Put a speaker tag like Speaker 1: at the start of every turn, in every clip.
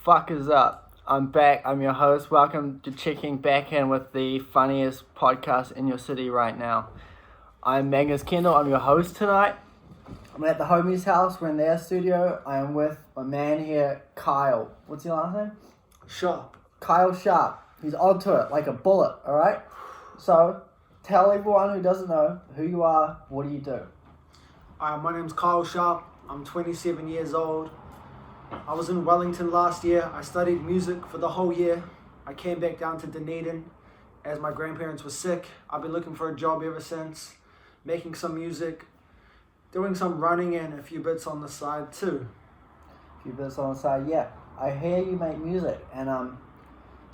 Speaker 1: Fuck is up? I'm back. I'm your host. Welcome to checking back in with the funniest podcast in your city right now. I'm Magnus Kendall. I'm your host tonight. I'm at the homie's house. We're in their studio. I am with my man here, Kyle. What's your last name?
Speaker 2: Sharp.
Speaker 1: Kyle Sharp. He's onto it like a bullet, alright? So, tell everyone who doesn't know who you are, what do you do?
Speaker 2: My name's Kyle Sharp. I'm 27 years old. I was in Wellington last year. I studied music for the whole year. I came back down to Dunedin as my grandparents were sick. I've been looking for a job ever since, making some music, doing some running and a few bits on the side too.
Speaker 1: A few bits on the side, yeah. I hear you make music, and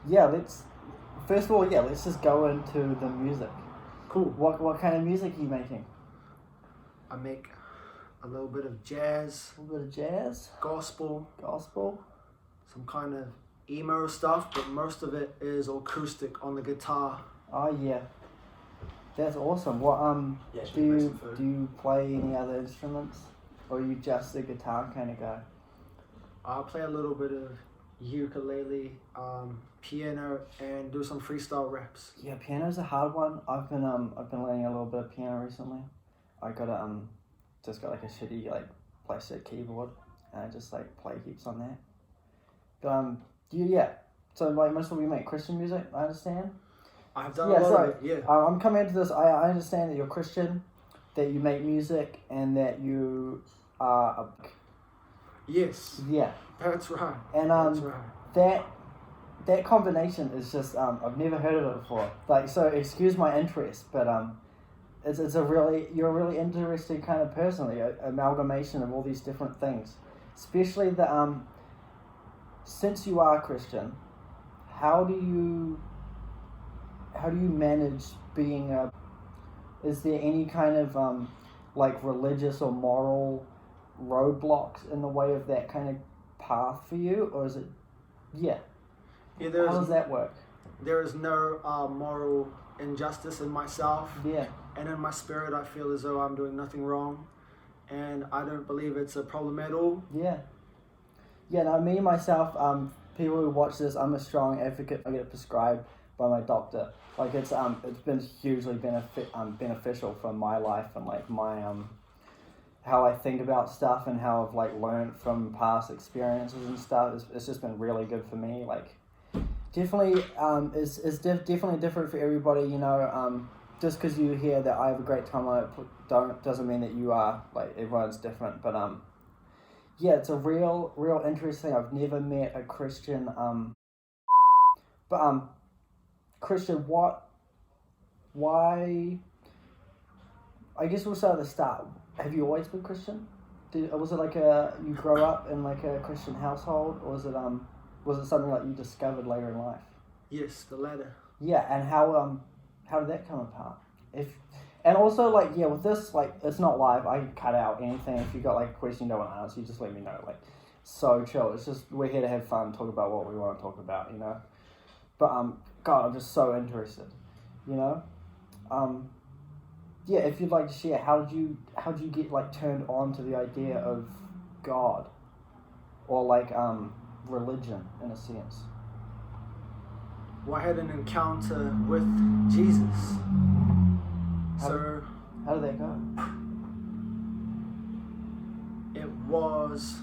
Speaker 1: let's just go into the music.
Speaker 2: Cool.
Speaker 1: What kind of music are you making?
Speaker 2: I make a little bit of jazz.
Speaker 1: A little bit of jazz?
Speaker 2: Gospel. Some kind of emo stuff, but most of it is acoustic on the guitar.
Speaker 1: Oh yeah. That's awesome. What do you play any other instruments? Or are you just a guitar kind of guy?
Speaker 2: I play a little bit of ukulele, piano, and do some freestyle raps.
Speaker 1: Yeah, piano's a hard one. I've been learning a little bit of piano recently. I got like a shitty plastic keyboard, and I just play heaps on that. But so most of you make Christian music, I understand.
Speaker 2: I've done a lot of it, yeah.
Speaker 1: I'm coming into this. I understand that you're Christian, that you make music, and that you are.
Speaker 2: Yes.
Speaker 1: Yeah.
Speaker 2: That's right.
Speaker 1: And
Speaker 2: That's right.
Speaker 1: that combination is just I've never heard of it before. So excuse my interest, but you're a really interesting kind of person, like amalgamation of all these different things. Especially since you are Christian, how do you manage being is there any kind of religious or moral roadblocks in the way of that kind of path for you, or is it how does that work?
Speaker 2: There is no moral injustice in myself.
Speaker 1: Yeah.
Speaker 2: And in my spirit, I feel as though I'm doing nothing wrong, and I don't believe it's a problem at all.
Speaker 1: Yeah. Yeah, no, me myself, people who watch this, I'm a strong advocate. I get it prescribed by my doctor. It's been hugely beneficial for my life and my how I think about stuff and how I've learned from past experiences and stuff. It's just been really good for me. Definitely, it's definitely different for everybody. You know, just because you hear that I have a great time on it, doesn't mean that you are. Everyone's different, but it's a real interesting. I've never met a Christian. Christian, why? I guess we'll start at the start. Have you always been Christian? Was it you grow up in a Christian household, or was it something you discovered later in life?
Speaker 2: Yes, the latter.
Speaker 1: Yeah, and how did that come apart? And also with this it's not live. I can cut out anything. If you got a question you don't want to answer, you just let me know. So chill. It's just we're here to have fun, talk about what we want to talk about, you know. But God, I'm just so interested, you know. If you'd like to share, how did you get turned on to the idea of God, or religion in a sense?
Speaker 2: Well, I had an encounter with Jesus.
Speaker 1: How did that go?
Speaker 2: It was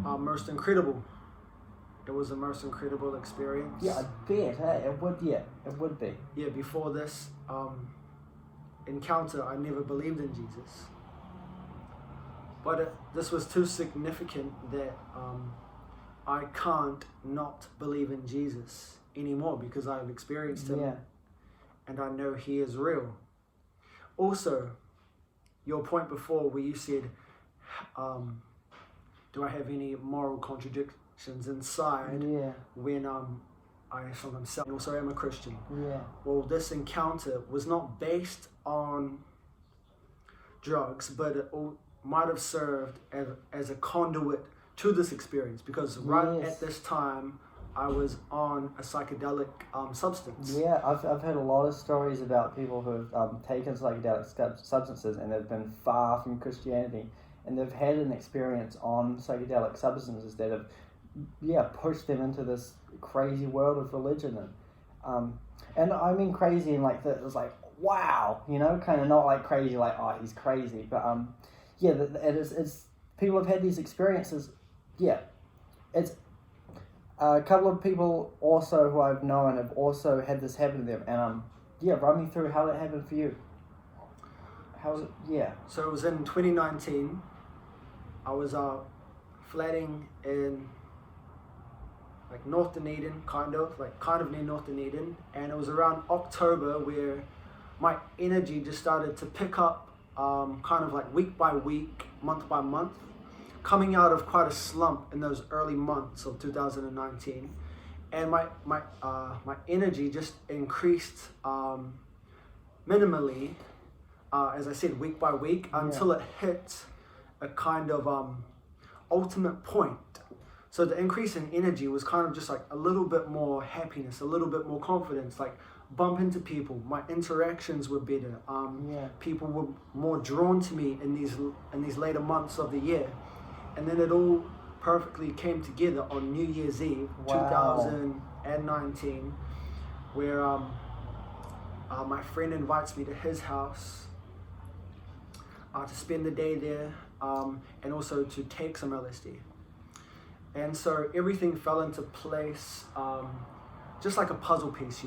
Speaker 2: most incredible. It was a most incredible experience.
Speaker 1: Yeah, I bet. Hey, it would. Yeah, it would be.
Speaker 2: Yeah, before this encounter, I never believed in Jesus. But this was too significant that I can't not believe in Jesus anymore because I've experienced him.
Speaker 1: Yeah.
Speaker 2: And I know he is real. Also, your point before where you said, do I have any moral contradictions inside?
Speaker 1: Yeah.
Speaker 2: When I myself also am a Christian.
Speaker 1: Yeah.
Speaker 2: Well, this encounter was not based on drugs, but it might have served as a conduit to this experience, because at this time I was on a psychedelic substance.
Speaker 1: Yeah, I've heard a lot of stories about people who have taken psychedelic substances and they've been far from Christianity, and they've had an experience on psychedelic substances that have, pushed them into this crazy world of religion. And I mean crazy in like that, it's like, wow, kind of not like crazy like, oh, he's crazy, but it's people have had these experiences. It's a couple of people also who I've known have also had this happen to them, and run me through how that happened for you. How was it? Yeah.
Speaker 2: So it was in 2019. I was flatting in like North Dunedin, kind of near North Dunedin, and it was around October where my energy just started to pick up, kind of like week by week, month by month, coming out of quite a slump in those early months of 2019, and my energy just increased minimally, as I said, week by week, until it hit a kind of ultimate point. So the increase in energy was kind of just like a little bit more happiness, a little bit more confidence, like bump into people. My interactions were better. People were more drawn to me in these later months of the year. And then it all perfectly came together on New Year's Eve, 2019, where my friend invites me to his house to spend the day there, and also to take some LSD. And so everything fell into place, just like a puzzle piece,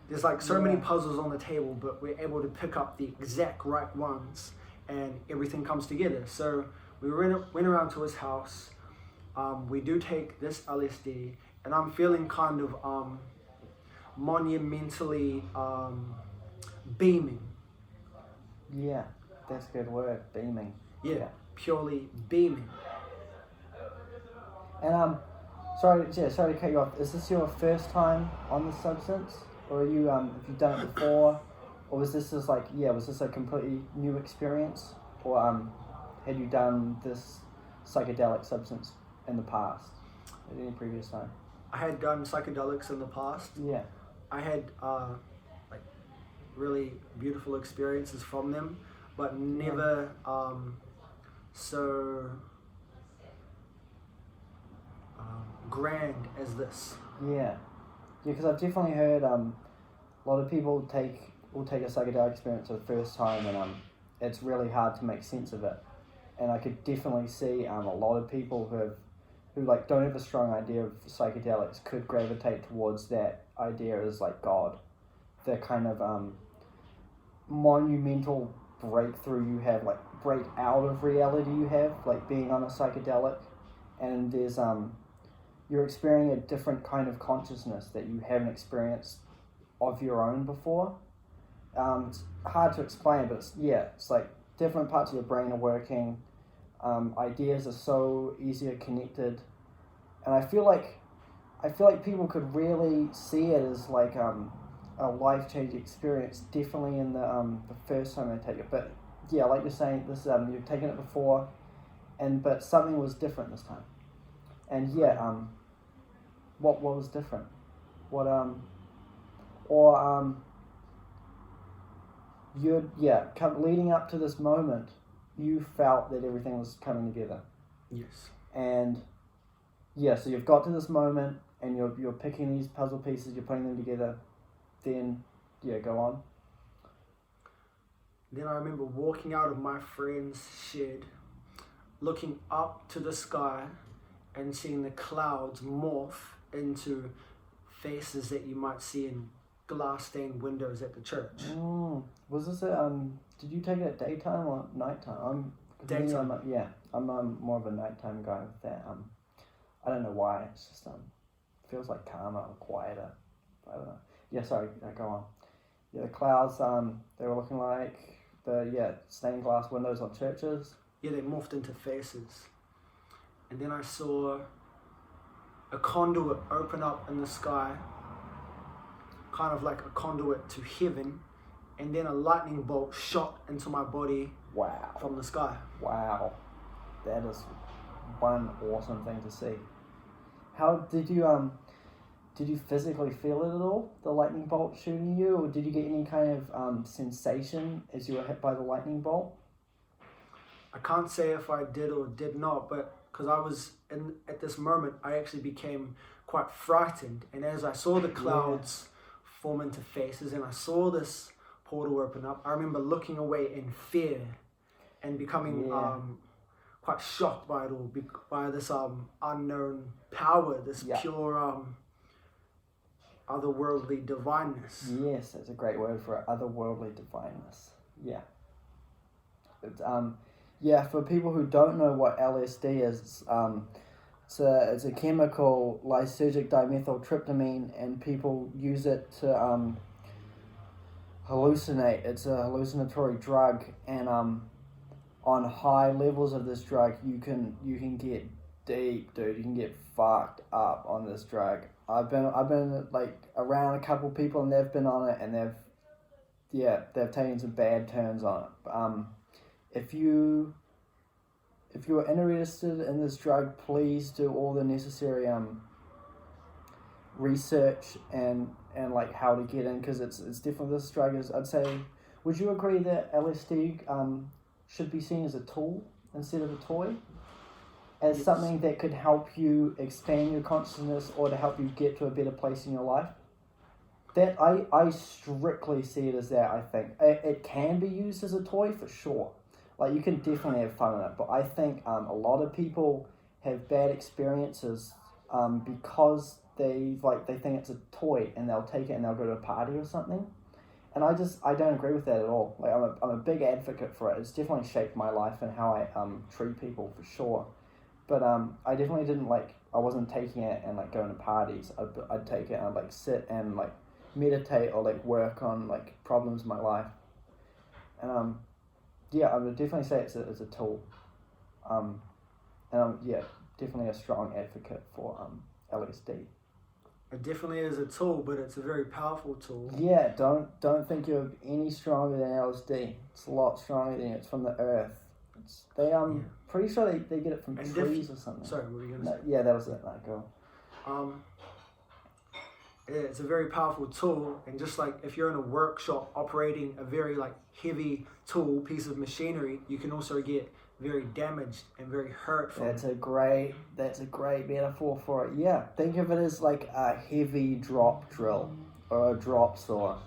Speaker 2: There's like so many puzzles on the table, but we're able to pick up the exact right ones, and everything comes together. So we went around to his house. We do take this LSD, and I'm feeling kind of monumentally beaming.
Speaker 1: Yeah, that's a good word, beaming.
Speaker 2: Yeah, purely beaming.
Speaker 1: And sorry to cut you off. Is this your first time on the substance, or have you done it before, or was this just like was this a completely new experience, or had you done this psychedelic substance in the past at any previous time?
Speaker 2: I had done psychedelics in the past.
Speaker 1: Yeah.
Speaker 2: I had like really beautiful experiences from them, but never so grand as this.
Speaker 1: Yeah, because I've definitely heard a lot of people will take a psychedelic experience for the first time, and it's really hard to make sense of it. And I could definitely see a lot of people who like don't have a strong idea of psychedelics could gravitate towards that idea as like God, the kind of monumental breakthrough you have, like break out of reality you have, like being on a psychedelic, and there's you're experiencing a different kind of consciousness that you haven't experienced of your own before. It's hard to explain, but it's like different parts of your brain are working. Ideas are so easier connected, and I feel like people could really see it as like a life-changing experience. Definitely in the first time they take it, but like you're saying, this you've taken it before, but something was different this time, and what was different? What leading up to this moment, you felt that everything was coming together.
Speaker 2: Yes.
Speaker 1: And so you've got to this moment, and you're picking these puzzle pieces, you're putting them together. Then go on.
Speaker 2: Then I remember walking out of my friend's shed, looking up to the sky, and seeing the clouds morph into faces that you might see in glass-stained windows at the church.
Speaker 1: Was this did you take it at daytime or nighttime?
Speaker 2: Daytime.
Speaker 1: I'm more of a nighttime guy with that. I don't know why. It's just feels like calmer or quieter. I don't know. Yeah, sorry. Go on. Yeah, the clouds. They were looking like the stained glass windows on churches.
Speaker 2: Yeah, they morphed into faces, and then I saw a conduit open up in the sky, kind of like a conduit to heaven, and then a lightning bolt shot into my body.
Speaker 1: Wow.
Speaker 2: From the sky.
Speaker 1: Wow. That is one awesome thing to see. How did you physically feel it at all, the lightning bolt shooting you, or did you get any kind of sensation as you were hit by the lightning bolt?
Speaker 2: I can't say if I did or did not, but because I was at this moment, I actually became quite frightened. And as I saw the clouds form into faces and I saw this portal open up, I remember looking away in fear and becoming quite shocked by it all, by this unknown power, this pure otherworldly divineness.
Speaker 1: Yes, that's a great word for it, otherworldly divineness. Yeah. It's, for people who don't know what LSD is, it's a chemical lysergic dimethyltryptamine, and people use it to hallucinate. It's a hallucinatory drug, and on high levels of this drug, you can get deep, dude. You can get fucked up on this drug. I've been like around a couple people, and they've been on it, and they've taken some bad turns on it. If you're interested in this drug, please do all the necessary research and like how to get in, because it's different. This drug is, I'd say, would you agree that LSD should be seen as a tool instead of a toy? As something that could help you expand your consciousness or to help you get to a better place in your life? That I strictly see it as that. I think it can be used as a toy for sure. Like, you can definitely have fun with it, but I think a lot of people have bad experiences because they think it's a toy, and they'll take it and they'll go to a party or something. And I don't agree with that at all. Like, I'm a big advocate for it. It's definitely shaped my life and how I treat people for sure. But I definitely didn't I wasn't taking it and going to parties. I'd take it and I'd sit and meditate or work on problems in my life. And I would definitely say it's a tool. And I'm definitely a strong advocate for LSD.
Speaker 2: It definitely is a tool, but it's a very powerful tool.
Speaker 1: Yeah, don't think you're any stronger than LSD. It's a lot stronger than you. It's from the earth. Pretty sure they get it from trees or something.
Speaker 2: Sorry, what were you gonna say?
Speaker 1: Yeah, that was it. Go.
Speaker 2: It's a very powerful tool, and just if you're in a workshop operating a very heavy tool, piece of machinery, you can also get very damaged and very hurt from
Speaker 1: That's a great metaphor for it. Yeah, think of it as a heavy drop drill or a drop saw.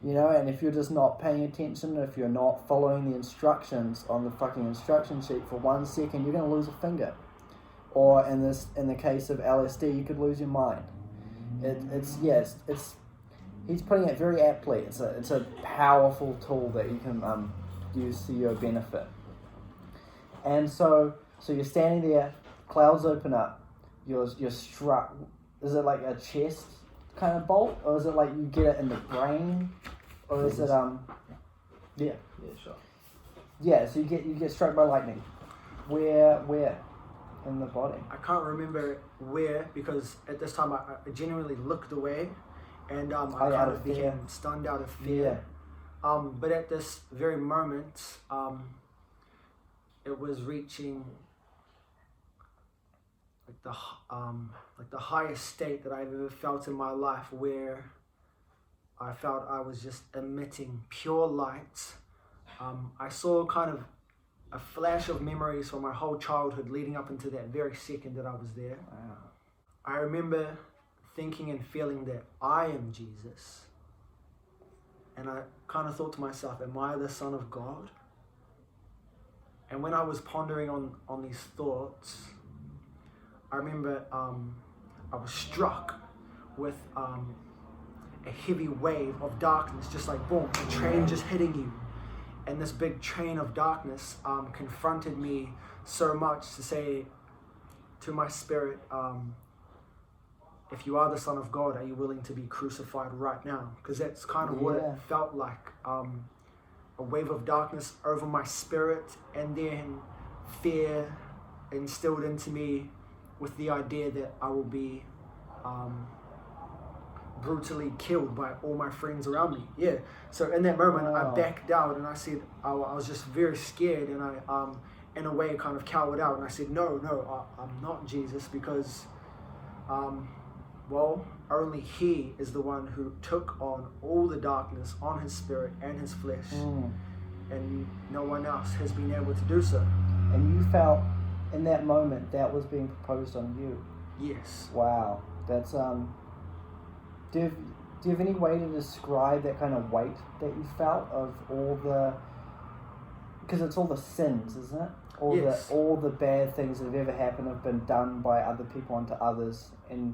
Speaker 1: And if you're just not paying attention, if you're not following the instructions on the fucking instruction sheet for 1 second, you're gonna lose a finger. Or in the case of LSD, you could lose your mind. He's putting it very aptly. It's a powerful tool that you can use to your benefit. And so you're standing there, clouds open up, you're struck. Is it like a chest kind of bolt, or is it you get it in the brain, or is it
Speaker 2: Yeah, sure.
Speaker 1: Yeah, so you get struck by lightning. Where in the body?
Speaker 2: I can't remember where, because at this time I genuinely looked away, and I kind of became stunned out of fear.
Speaker 1: Yeah.
Speaker 2: But at this very moment, it was reaching the highest state that I've ever felt in my life, where I felt I was just emitting pure light. I saw kind of a flash of memories from my whole childhood leading up into that very second that I was there.
Speaker 1: Wow.
Speaker 2: I remember thinking and feeling that I am Jesus. And I kind of thought to myself, am I the Son of God? And when I was pondering on these thoughts, I remember I was struck with a heavy wave of darkness, just boom, a train just hitting you. And this big train of darkness confronted me so much to say to my spirit, if you are the Son of God, are you willing to be crucified right now? Because that's kind of what it felt like. A wave of darkness over my spirit, and then fear instilled into me with the idea that I will be brutally killed by all my friends around me. Yeah. So in that moment, I backed out, and I said, I was just very scared, and I, in a way, kind of cowered out, and I said, no, I'm not Jesus, because, only He is the one who took on all the darkness on His spirit and His flesh, and no one else has been able to do so.
Speaker 1: And you felt in that moment that was being proposed on you.
Speaker 2: Yes.
Speaker 1: Wow, that's do you have any way to describe that kind of weight that you felt of all the, because it's all the sins, isn't it?
Speaker 2: Yes.
Speaker 1: All the bad things that have ever happened have been done by other people onto others, and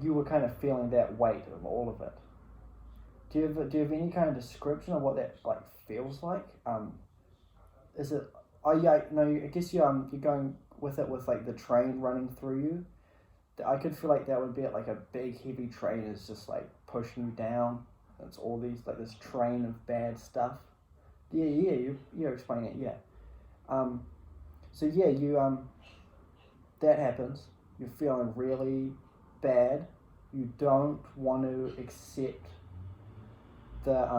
Speaker 1: you were kind of feeling that weight of all of it. Do you have any kind of description of what that like feels like? Is it? Oh yeah, no. I guess you're going with it with like the train running through you. I could feel like that would be like a big heavy train is just like pushing you down. It's all these like this train of bad stuff. Yeah, you're explaining it. Yeah. So yeah, you that happens. You're feeling really bad. You don't want to accept that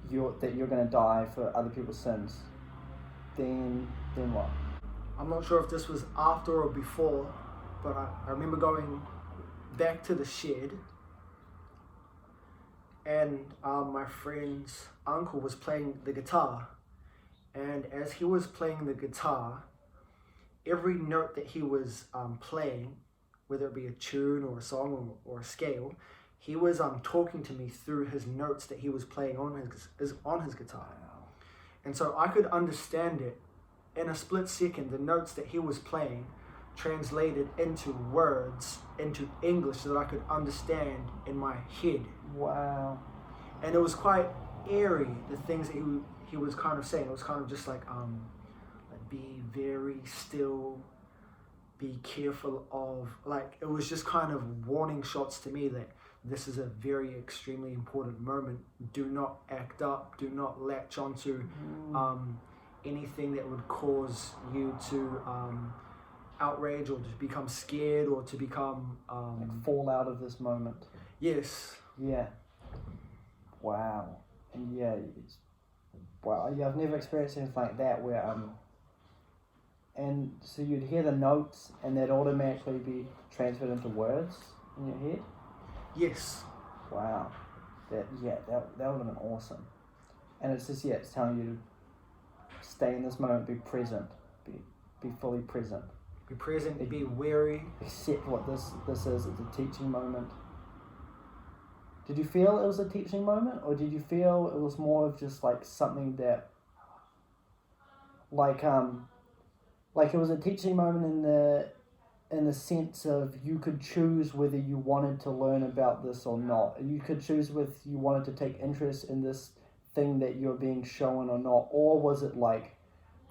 Speaker 1: you're gonna die for other people's sins. Then what?
Speaker 2: I'm not sure if this was after or before, but I remember going back to the shed, and my friend's uncle was playing the guitar. And as he was playing the guitar, every note that he was playing, whether it be a tune or a song or a scale, he was talking to me through his notes that he was playing on his guitar. And so I could understand it in a split second. The notes that he was playing translated into words, into English, so that I could understand in my head.
Speaker 1: Wow.
Speaker 2: And it was quite eerie, the things that he was kind of saying. It was kind of just like be very still, be careful of, like, it was just kind of warning shots to me that this is a very extremely important moment. Do not act up, do not latch onto anything that would cause you to outrage or to become scared or to become
Speaker 1: like fall out of this moment.
Speaker 2: Yes.
Speaker 1: Yeah. Wow. And yeah, wow. Yeah, I've never experienced anything like that where and so you'd hear the notes and they'd automatically be transferred into words in your head.
Speaker 2: Yes.
Speaker 1: Wow. That would have been awesome. And it's just it's telling you to stay in this moment, be present, be fully present.
Speaker 2: Be present, be wary.
Speaker 1: Accept what this is. It's a teaching moment. Did you feel it was a teaching moment, or did you feel it was more of just like something that, like it was a teaching moment in the sense of you could choose whether you wanted to learn about this or not. You could choose whether you wanted to take interest in this thing that you're being shown or not, or was it like,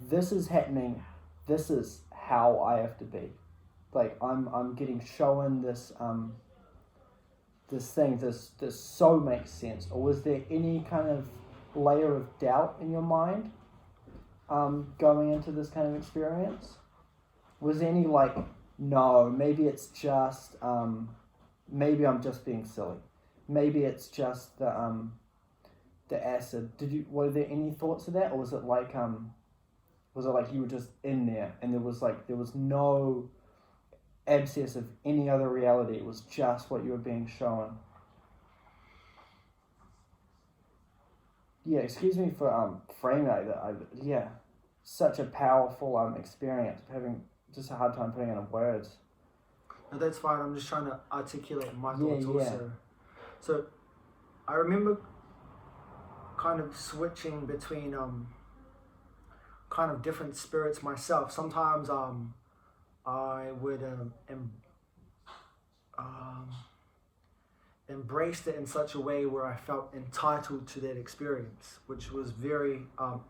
Speaker 1: this is happening, this is how I have to be, like I'm getting shown this this thing, this so makes sense, or was there any kind of layer of doubt in your mind going into this kind of experience? Was there any like, no, maybe it's just maybe I'm just being silly, maybe it's just the acid? Were there any thoughts of that, or was it like you were just in there and there was no abscess of any other reality, it was just what you were being shown? Yeah, excuse me for framing like that. Such a powerful experience, having just a hard time putting it in words.
Speaker 2: No, that's fine. I'm just trying to articulate my thoughts also.
Speaker 1: Yeah.
Speaker 2: So I remember kind of switching between kind of different spirits myself. Sometimes I would embraced it in such a way where I felt entitled to that experience, which was very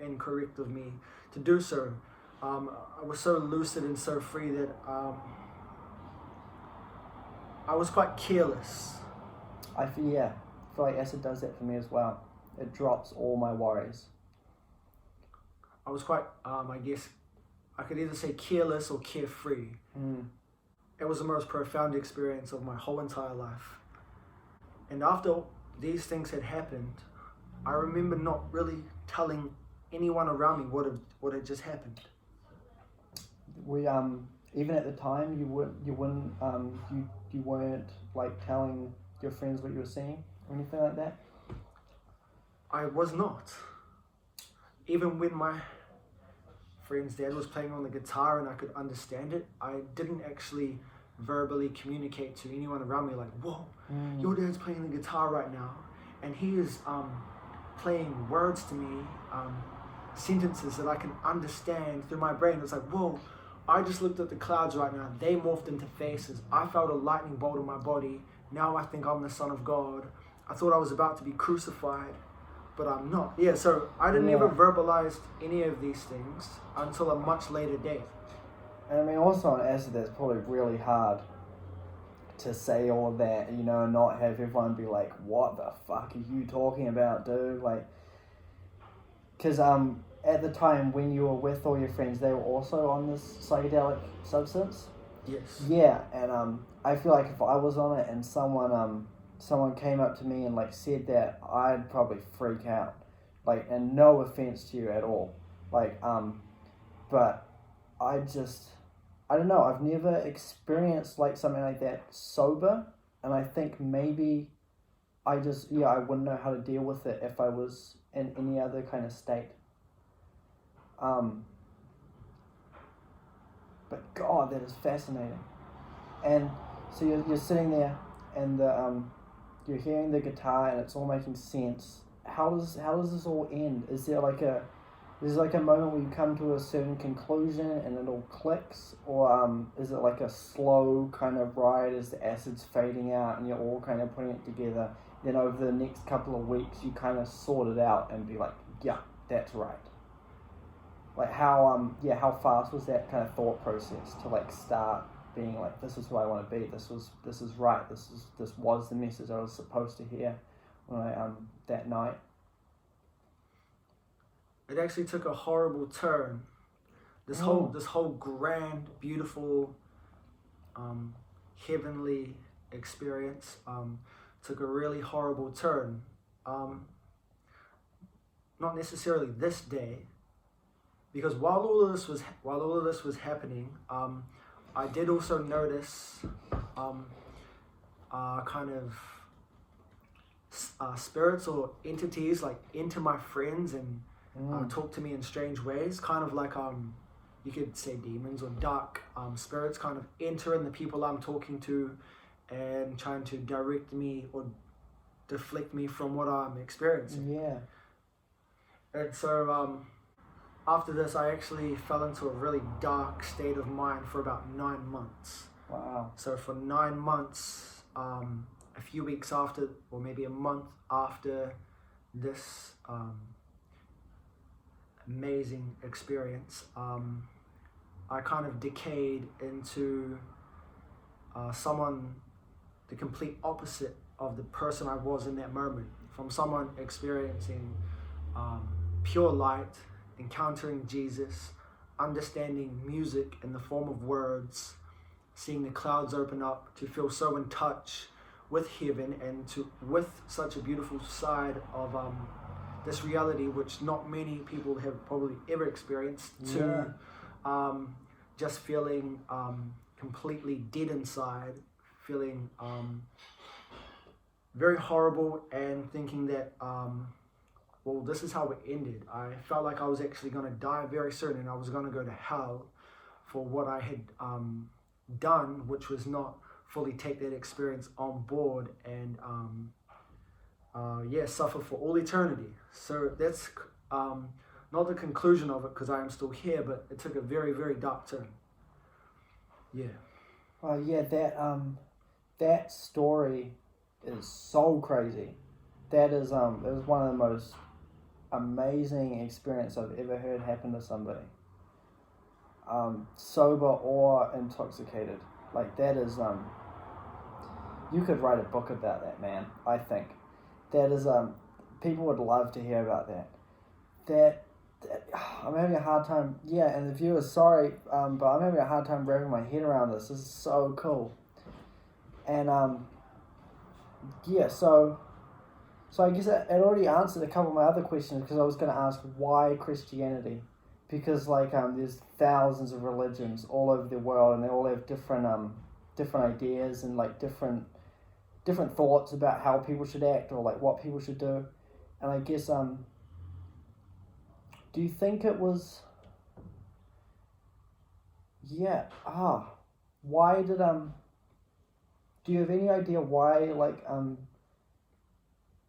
Speaker 2: incorrect of me to do so. I was so lucid and so free that I was quite careless.
Speaker 1: I feel like acid does that for me as well. It drops all my worries.
Speaker 2: I was quite, I guess, I could either say careless or carefree. It was the most profound experience of my whole entire life. And after these things had happened, I remember not really telling anyone around me what had just happened.
Speaker 1: We even at the time you weren't like telling your friends what you were seeing or anything like that?
Speaker 2: I was not. Even when my friend's dad was playing on the guitar and I could understand it, I didn't actually verbally communicate to anyone around me like, whoa, your dad's playing the guitar right now, and he is playing words to me, sentences that I can understand through my brain. It's like, whoa, I just looked at the clouds right now, they morphed into faces, I felt a lightning bolt in my body, now I think I'm the Son of God, I thought I was about to be crucified, but I'm not. Yeah, so I didn't ever verbalize any of these things until a much later date.
Speaker 1: And I mean, also on acid, that's probably really hard to say all of that, you know, and not have everyone be like, what the fuck are you talking about, dude? Like, because at the time when you were with all your friends, they were also on this psychedelic substance.
Speaker 2: Yes.
Speaker 1: Yeah, and I feel like if I was on it and someone came up to me and like said that, I'd probably freak out. Like, and no offense to you at all. Like, but I don't know, I've never experienced like something like that sober, and I think maybe I wouldn't know how to deal with it if I was in any other kind of state. But God, that is fascinating. And so you're sitting there, and you're hearing the guitar, and it's all making sense. How does this all end? Is there like a moment where you come to a certain conclusion and it all clicks, or is it like a slow kind of ride as the acid's fading out and you're all kind of putting it together? Then over the next couple of weeks, you kind of sort it out and be like, yeah, that's right. Like how fast was that kind of thought process to like start being like, this is who I want to be. This is right. This was the message I was supposed to hear when I that night.
Speaker 2: It actually took a horrible turn. This whole grand, beautiful, heavenly experience took a really horrible turn. Not necessarily this day, because while all of this was happening, I did also notice kind of spirits or entities like enter my friends and talk to me in strange ways, kind of like you could say demons or dark spirits kind of enter in the people I'm talking to and trying to direct me or deflect me from what I'm experiencing.
Speaker 1: Yeah.
Speaker 2: And so after this, I actually fell into a really dark state of mind for about 9 months.
Speaker 1: Wow.
Speaker 2: So for 9 months, a few weeks after, or maybe a month after this amazing experience, I kind of decayed into the complete opposite of the person I was in that moment. From someone experiencing pure light, encountering Jesus, understanding music in the form of words, seeing the clouds open up, to feel so in touch with heaven and with such a beautiful side of this reality, which not many people have probably ever experienced, to just feeling completely dead inside, feeling very horrible, and thinking that well, this is how it ended. I felt like I was actually going to die very soon, and I was going to go to hell for what I had done, which was not fully take that experience on board and suffer for all eternity. So that's not the conclusion of it, because I am still here, but it took a very, very dark turn. Yeah.
Speaker 1: Oh yeah, that story is so crazy. That is it was one of the most amazing experience I've ever heard happen to somebody. Sober or intoxicated. Like that is you could write a book about that, man. I think that is people would love to hear about that. That I'm having a hard time. Yeah, and the viewers, sorry, but I'm having a hard time wrapping my head around this. This is so cool. And so I guess it already answered a couple of my other questions, because I was going to ask why Christianity, because like there's thousands of religions all over the world, and they all have different ideas and like different thoughts about how people should act or like what people should do. And I guess do you think it was Yeah. Why did do you have any idea why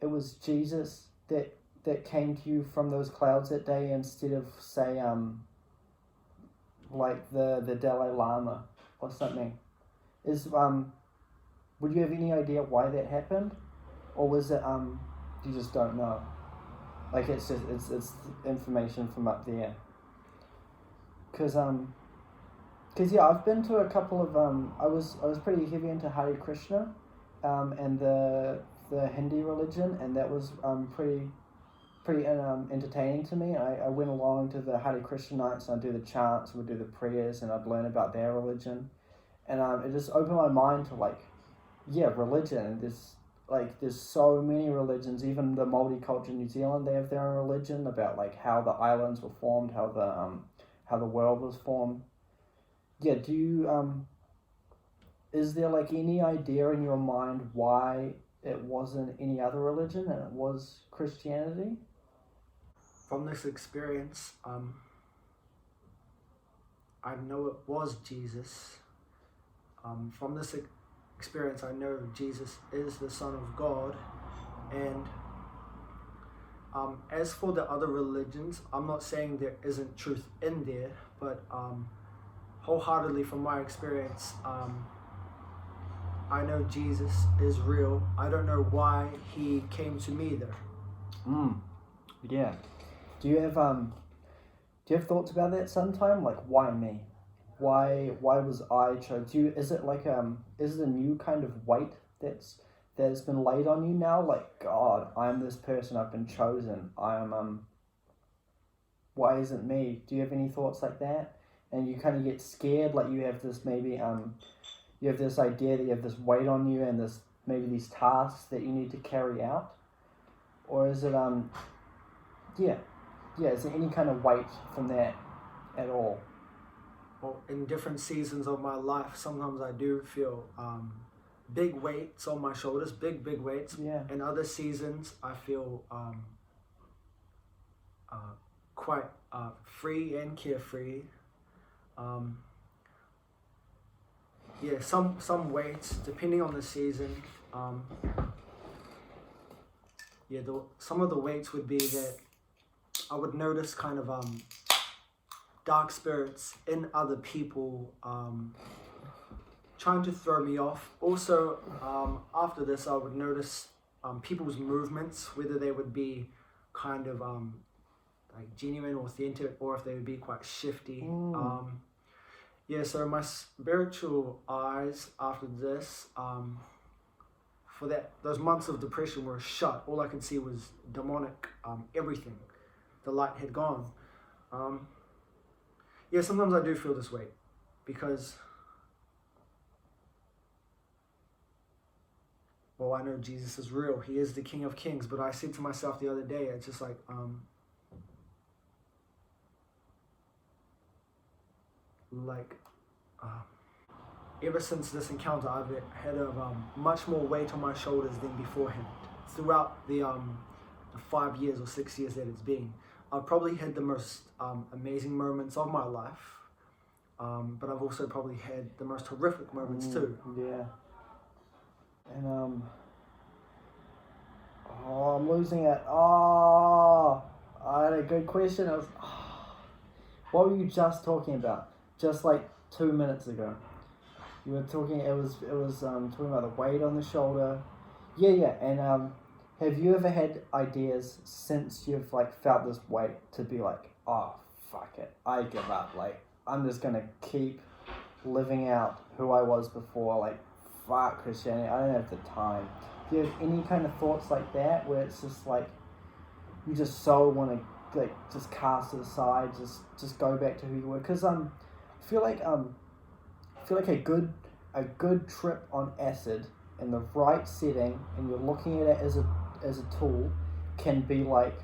Speaker 1: it was Jesus that came to you from those clouds that day instead of say like the Dalai Lama or something? Is would you have any idea why that happened? Or was it you just don't know? Like it's information from up there. Cause yeah, I've been to a couple of I was pretty heavy into Hare Krishna, and the Hindi religion, and that was pretty entertaining to me. I went along to the Hare Krishna nights, and I'd do the chants, and would do the prayers, and I'd learn about their religion, and it just opened my mind to religion. There's so many religions. Even the multicultural New Zealand, they have their own religion about like how the islands were formed, how the world was formed. Yeah, do you is there like any idea in your mind why it wasn't any other religion and it was Christianity?
Speaker 2: From this experience, I know it was Jesus. From this experience, I know Jesus is the Son of God. And as for the other religions, I'm not saying there isn't truth in there, but wholeheartedly from my experience, I know Jesus is real. I don't know why he came to me though.
Speaker 1: Yeah. Do you have thoughts about that sometime? Like, why me? Why was I chosen? Is it is it a new kind of weight that's been laid on you now? Like, God, I'm this person, I've been chosen. I am why isn't me? Do you have any thoughts like that? And you kind of get scared, like you have this you have this idea that you have this weight on you and this maybe these tasks that you need to carry out? Or is it is there any kind of weight from that at all?
Speaker 2: Well, in different seasons of my life, sometimes I do feel big weights on my shoulders, big weights.
Speaker 1: Yeah.
Speaker 2: In other seasons, I feel quite free and carefree. Some weights depending on the season. Some of the weights would be that I would notice kind of dark spirits in other people trying to throw me off. Also, after this, I would notice people's movements, whether they would be kind of like genuine, authentic, or if they would be quite shifty. So my spiritual eyes after this, for those months of depression were shut. All I could see was demonic, everything. The light had gone. Sometimes I do feel this way because, well, I know Jesus is real. He is the King of Kings. But I said to myself the other day, it's just like, ever since this encounter, I've had much more weight on my shoulders than beforehand. Throughout the 5 years or 6 years that it's been, I've probably had the most amazing moments of my life, but I've also probably had the most horrific moments too.
Speaker 1: Yeah. And I'm losing it. I had a good question. What were you just talking about? Just like 2 minutes ago. You were talking. It was talking about the weight on the shoulder. Yeah. And have you ever had ideas since you've felt this weight to be like, oh fuck it, I give up. Like I'm just gonna keep living out who I was before. Like fuck Christianity. I don't have the time. Do you have any kind of thoughts like that where it's just like you just so want to just cast it aside, just go back to who you were? Because I feel like a good trip on acid in the right setting, and you're looking at it as a tool, can be like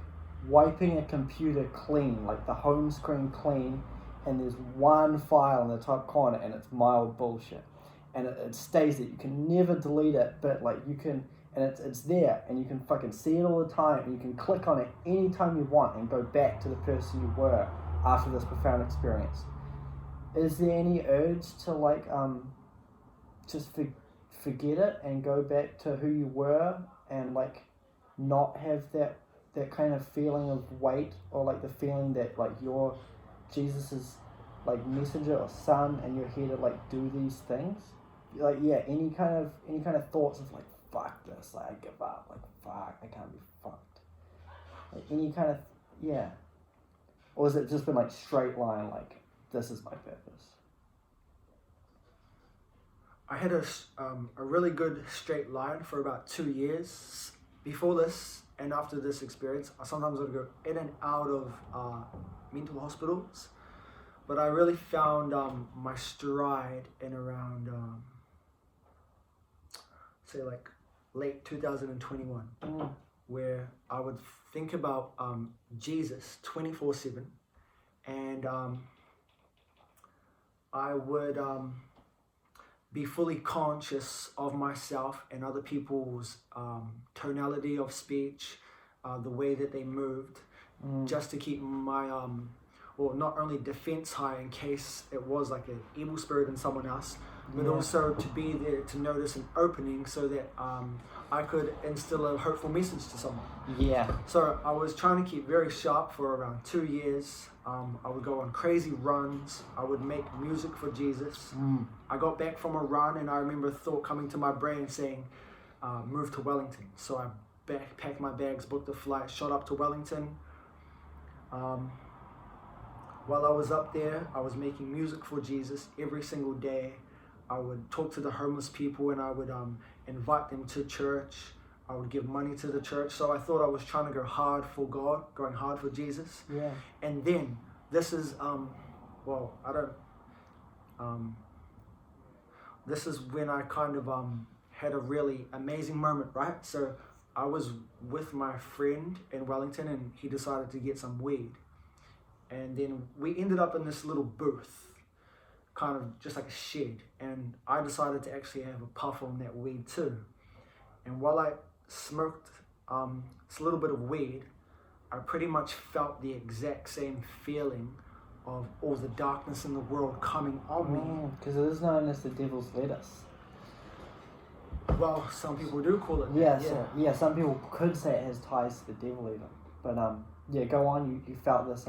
Speaker 1: wiping a computer clean, like the home screen clean, and there's one file in the top corner, and it's mild bullshit, and it stays there. You can never delete it, but you can, and it's there, and you can fucking see it all the time, and you can click on it anytime you want, and go back to the person you were after this profound experience. is there any urge to like just forget it and go back to who you were and like not have that kind of feeling of weight, or like the feeling that like you're Jesus's like messenger or son and you're here to like do these things? Like, yeah, any kind of thoughts of like, fuck this, like I give up, like fuck, I can't be fucked, like any kind of, yeah, or has it just been like straight line, like this is my purpose?
Speaker 2: I had a really good straight line for about 2 years before this and after this experience. I sometimes would go in and out of mental hospitals, but I really found my stride in around say like late 2021, where I would think about Jesus 24/7, and I would be fully conscious of myself and other people's tonality of speech, the way that they moved, just to keep my well, not only defense high in case it was like an evil spirit in someone else, but also to be there to notice an opening so that I could instill a hopeful message to someone.
Speaker 1: Yeah.
Speaker 2: So I was trying to keep very sharp for around 2 years. I would go on crazy runs. I would make music for Jesus. I got back from a run and I remember a thought coming to my brain saying, move to Wellington. So I packed my bags, booked a flight, shot up to Wellington. While I was up there, I was making music for Jesus every single day. I would talk to the homeless people and I would invite them to church. I would give money to the church. So I thought I was trying to go hard for God, going hard for Jesus.
Speaker 1: Yeah.
Speaker 2: And then this is, well, I don't, this is when I kind of had a really amazing moment, right? So I was with my friend in Wellington and he decided to get some weed. And then we ended up in this little booth, kind of just like a shed. And I decided to actually have a puff on that weed too. And while I smoked this little bit of weed, I pretty much felt the exact same feeling of all the darkness in the world coming on me.
Speaker 1: Because it is known as the devil's lettuce.
Speaker 2: Well, some people do call it that.
Speaker 1: Yeah, so, yeah, some people could say it has ties to the devil even. But yeah, go on, you felt this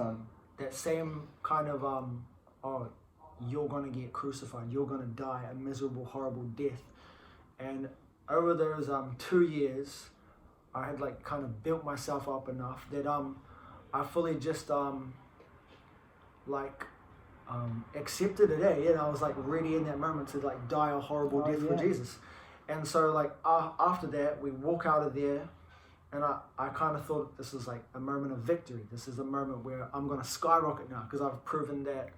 Speaker 2: that same kind of oh, you're gonna get crucified, you're gonna die a miserable, horrible death. And over those 2 years, I had like kind of built myself up enough that I fully just accepted it, and I was like ready in that moment to like die a horrible death for Jesus. And so like after that, we walk out of there, and I kind of thought this is like a moment of victory. This is a moment where I'm gonna skyrocket now because I've proven that,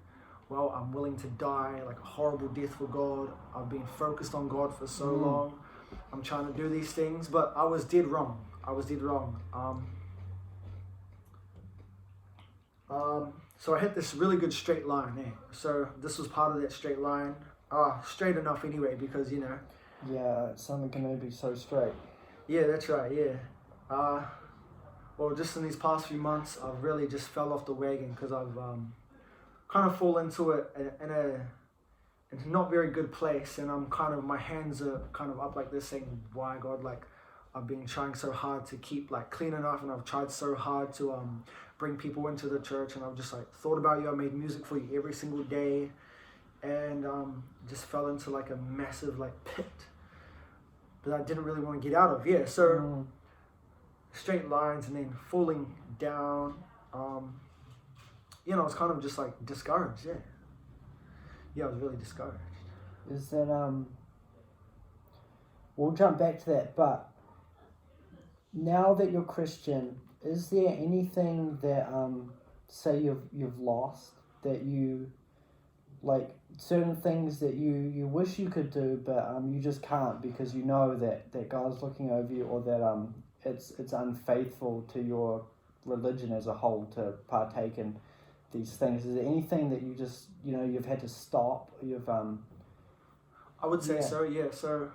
Speaker 2: well, I'm willing to die like a horrible death for God. I've been focused on God for so long. I'm trying to do these things, but I was dead wrong. So I hit this really good straight line there. So this was part of that straight line. Straight enough anyway, because you know.
Speaker 1: Yeah, something can only be so straight.
Speaker 2: Yeah, that's right, yeah. Well, just in these past few months, I've really just fell off the wagon because I've kind of fall into it in a not very good place, and I'm kind of, my hands are kind of up like this saying, why God, like I've been trying so hard to keep like clean enough, and I've tried so hard to bring people into the church, and I've just like thought about you, I made music for you every single day, and just fell into like a massive like pit that I didn't really want to get out of. Yeah, so straight lines and then falling down, you know, it's kind of just like discouraged. Yeah, I was really discouraged.
Speaker 1: Is that we'll jump back to that, but now that you're Christian, is there anything that say you've lost, that you like, certain things that you wish you could do but you just can't because you know that God's looking over you, or that it's unfaithful to your religion as a whole to partake in these things? Is there anything that you just, you know, you've had to stop?
Speaker 2: I would say so, yeah. So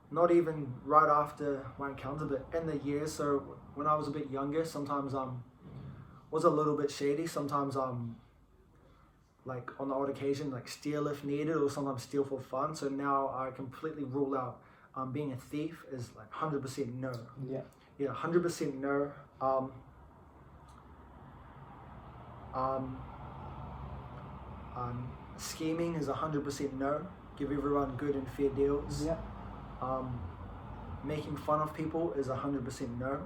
Speaker 2: not even right after my encounter, but in the years. So when I was a bit younger, sometimes was a little bit shady. Sometimes like on the odd occasion, like steal if needed, or sometimes steal for fun. So now I completely rule out being a thief is like 100% no.
Speaker 1: Yeah.
Speaker 2: Yeah, 100% no. Scheming is 100% no. Give everyone good and fair deals.
Speaker 1: Yeah.
Speaker 2: Making fun of people is 100% no.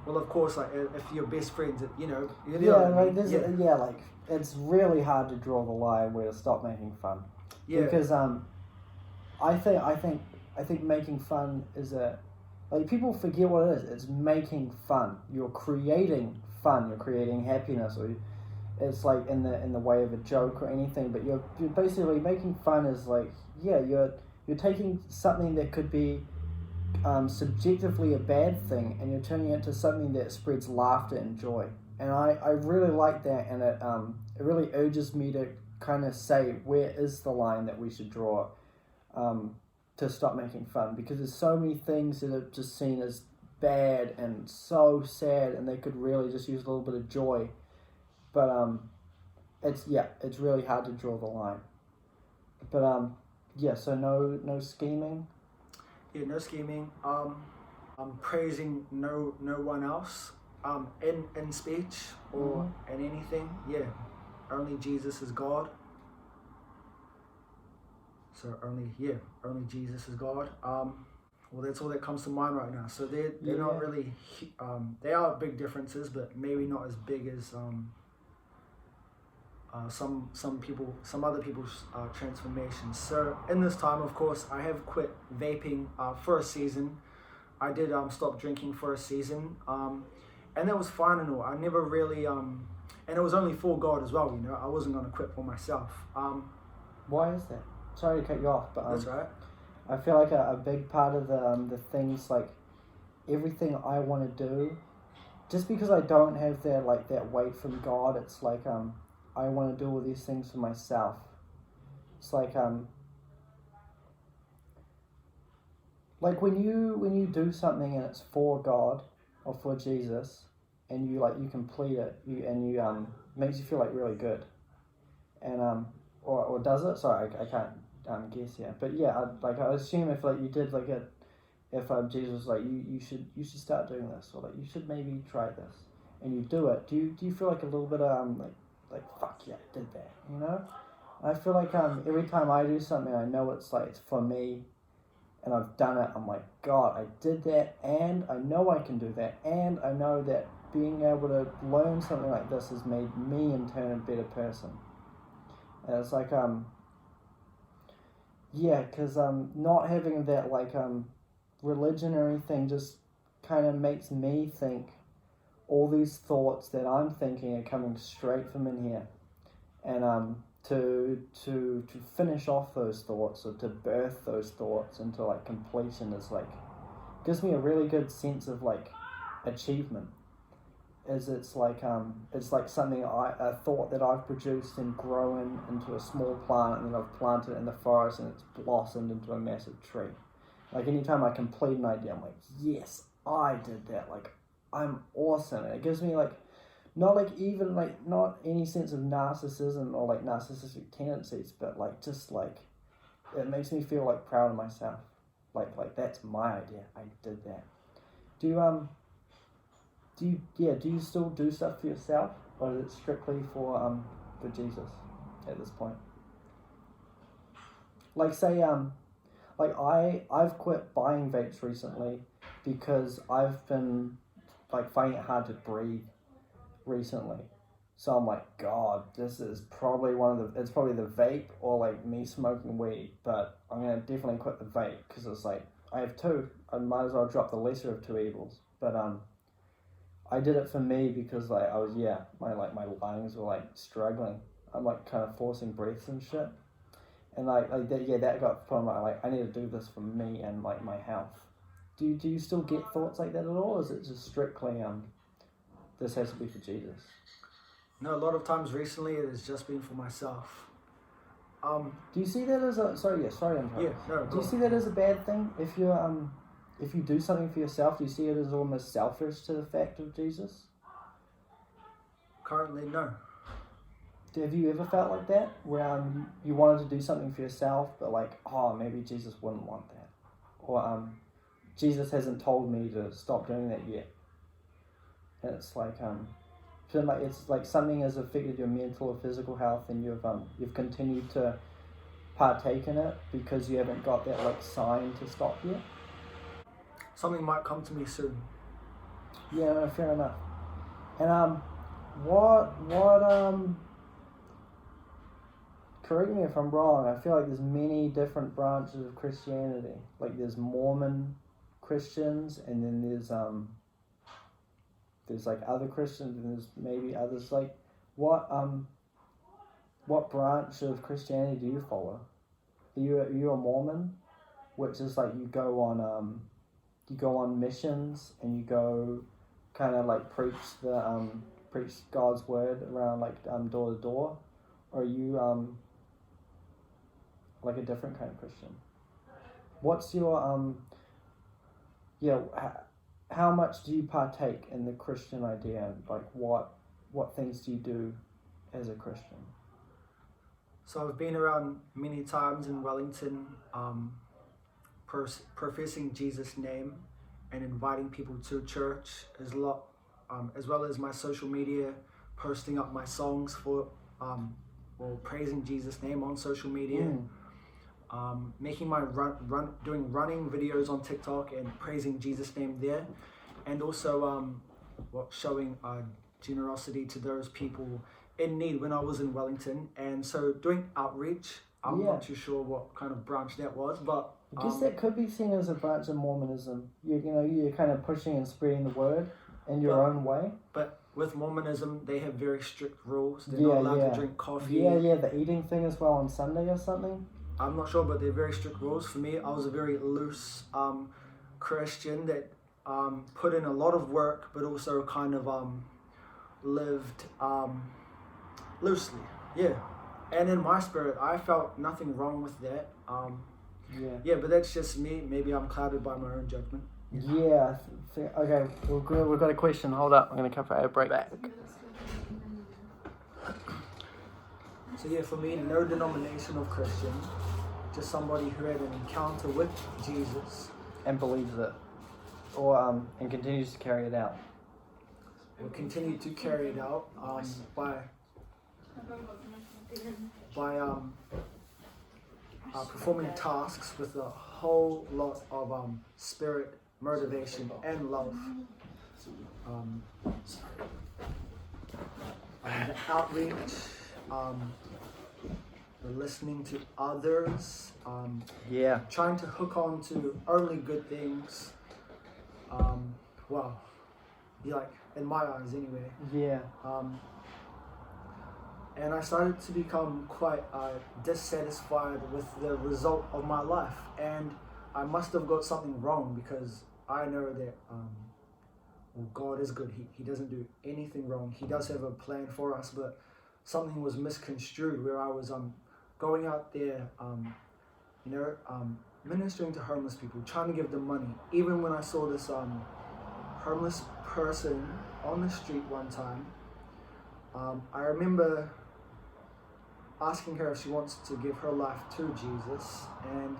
Speaker 2: Well, of course, like if you're best friends, you know.
Speaker 1: Like it's really hard to draw the line where to stop making fun.
Speaker 2: Yeah.
Speaker 1: Because I think making fun is people forget what it is. It's making fun. You're creating fun. You're creating happiness, or it's like in the way of a joke or anything. But you're basically making fun is like you're taking something that could be subjectively a bad thing, and you're turning it into something that spreads laughter and joy. And I really like that, and it really urges me to kind of say, where is the line that we should draw to stop making fun? Because there's so many things that are just seen as bad and so sad, and they could really just use a little bit of joy. But it's really hard to draw the line. But so no scheming.
Speaker 2: Yeah, no scheming. Praising no one else. In speech or in anything. Yeah, only Jesus is God. So only Jesus is God. Well, that's all that comes to mind right now. So they're not really. They are big differences, but maybe not as big as some other people's transformations. So in this time, of course, I have quit vaping for a season. I did stop drinking for a season, and that was fine and all. I never really and it was only for God as well. You know, I wasn't going to quit for myself.
Speaker 1: Why is that? Sorry to cut you off, but
Speaker 2: that's right.
Speaker 1: I feel like a big part of the things, like everything I want to do, just because I don't have that weight from God, it's like I want to do all these things for myself. It's like when you do something and it's for God or for Jesus, and you complete it, you makes you feel like really good, and or does it? Sorry, I can't guess here, but yeah, I assume if you did if Jesus was like you should start doing this, or you should maybe try this, and you do it, do you feel like a little bit of like fuck yeah, I did that, you know? I feel like every time I do something, I know it's for me, and I've done it. I'm like, God, I did that, and I know I can do that, and I know that being able to learn something like this has made me in turn a better person. And it's like because not having that religion or anything just kind of makes me think all these thoughts that I'm thinking are coming straight from in here, and to finish off those thoughts, or to birth those thoughts into completion is gives me a really good sense of achievement. It's something a thought that I've produced and grown into a small plant, and then I've planted it in the forest, and it's blossomed into a massive tree. Anytime I complete an idea, I'm like, yes, I did that. I'm awesome. And it gives me not any sense of narcissism or narcissistic tendencies, but it makes me feel proud of myself. That's my idea. I did that. Do you still do stuff for yourself, or is it strictly for Jesus at this point? I've quit buying vapes recently because I've been finding it hard to breathe recently. So I'm like, God, this is probably it's probably the vape or me smoking weed, but I'm going to definitely quit the vape because it's I have two. I might as well drop the lesser of two evils. But I did it for me because I was, my lungs were struggling. I'm kind of forcing breaths and shit. And that got from I need to do this for me and my health. Do you still get thoughts like that at all, or is it just strictly this has to be for Jesus?
Speaker 2: No, a lot of times recently it has just been for myself.
Speaker 1: Do you see that as a sorry to interrupt?
Speaker 2: Yeah, no.
Speaker 1: Do you see that as a bad thing? If you do something for yourself, do you see it as almost selfish to the fact of Jesus?
Speaker 2: Currently, no.
Speaker 1: have you ever felt like that, where you wanted to do something for yourself, but like, oh, maybe Jesus wouldn't want that, or Jesus hasn't told me to stop doing that yet, and it's like feeling like it's like something has affected your mental or physical health, and you've continued to partake in it because you haven't got that like sign to stop yet.
Speaker 2: Something might come to me soon.
Speaker 1: Yeah, no, fair enough. And what correct me if I'm wrong, I feel like there's many different branches of Christianity. Like there's Mormon Christians, and then there's like other Christians, and there's maybe others. Like what branch of Christianity do you follow? Are you a Mormon, which is like you go on missions and you go kind of like preach God's word around like door to door, or are you like a different kind of Christian? What's your how much do you partake in the Christian idea? Like what things do you do as a Christian?
Speaker 2: So I've been around many times in Wellington, professing Jesus' name and inviting people to church as well as my social media, posting up my songs for or praising Jesus' name on social media, making my doing running videos on TikTok and praising Jesus' name there, and also showing generosity to those people in need when I was in Wellington. And so doing outreach, I'm not too sure what kind of branch that was, but
Speaker 1: I guess that could be seen as a branch of Mormonism. You're kind of pushing and spreading the word in your own way.
Speaker 2: But with Mormonism, they have very strict rules. They're not allowed to drink coffee.
Speaker 1: Yeah, the eating thing as well on Sunday or something.
Speaker 2: I'm not sure, but they're very strict rules. For me, I was a very loose Christian that put in a lot of work, but also kind of lived loosely. Yeah. And in my spirit, I felt nothing wrong with that. Yeah, but that's just me. Maybe I'm clouded by my own judgment.
Speaker 1: Yeah. Okay, we've got a question. Hold up. I'm going to come for a break back.
Speaker 2: So yeah, for me, no denomination of Christian, just somebody who had an encounter with Jesus.
Speaker 1: And believes it. Or and continues to carry it out.
Speaker 2: And continue to carry it out by performing tasks with a whole lot of spirit, motivation, and love. The outreach, the listening to others, trying to hook on to only good things. Like in my eyes anyway.
Speaker 1: Yeah.
Speaker 2: And I started to become quite dissatisfied with the result of my life, and I must have got something wrong, because I know that God is good. He doesn't do anything wrong. He does have a plan for us, but something was misconstrued where I was going out there, ministering to homeless people, trying to give them money. Even when I saw this homeless person on the street one time, I remember asking her if she wants to give her life to Jesus, and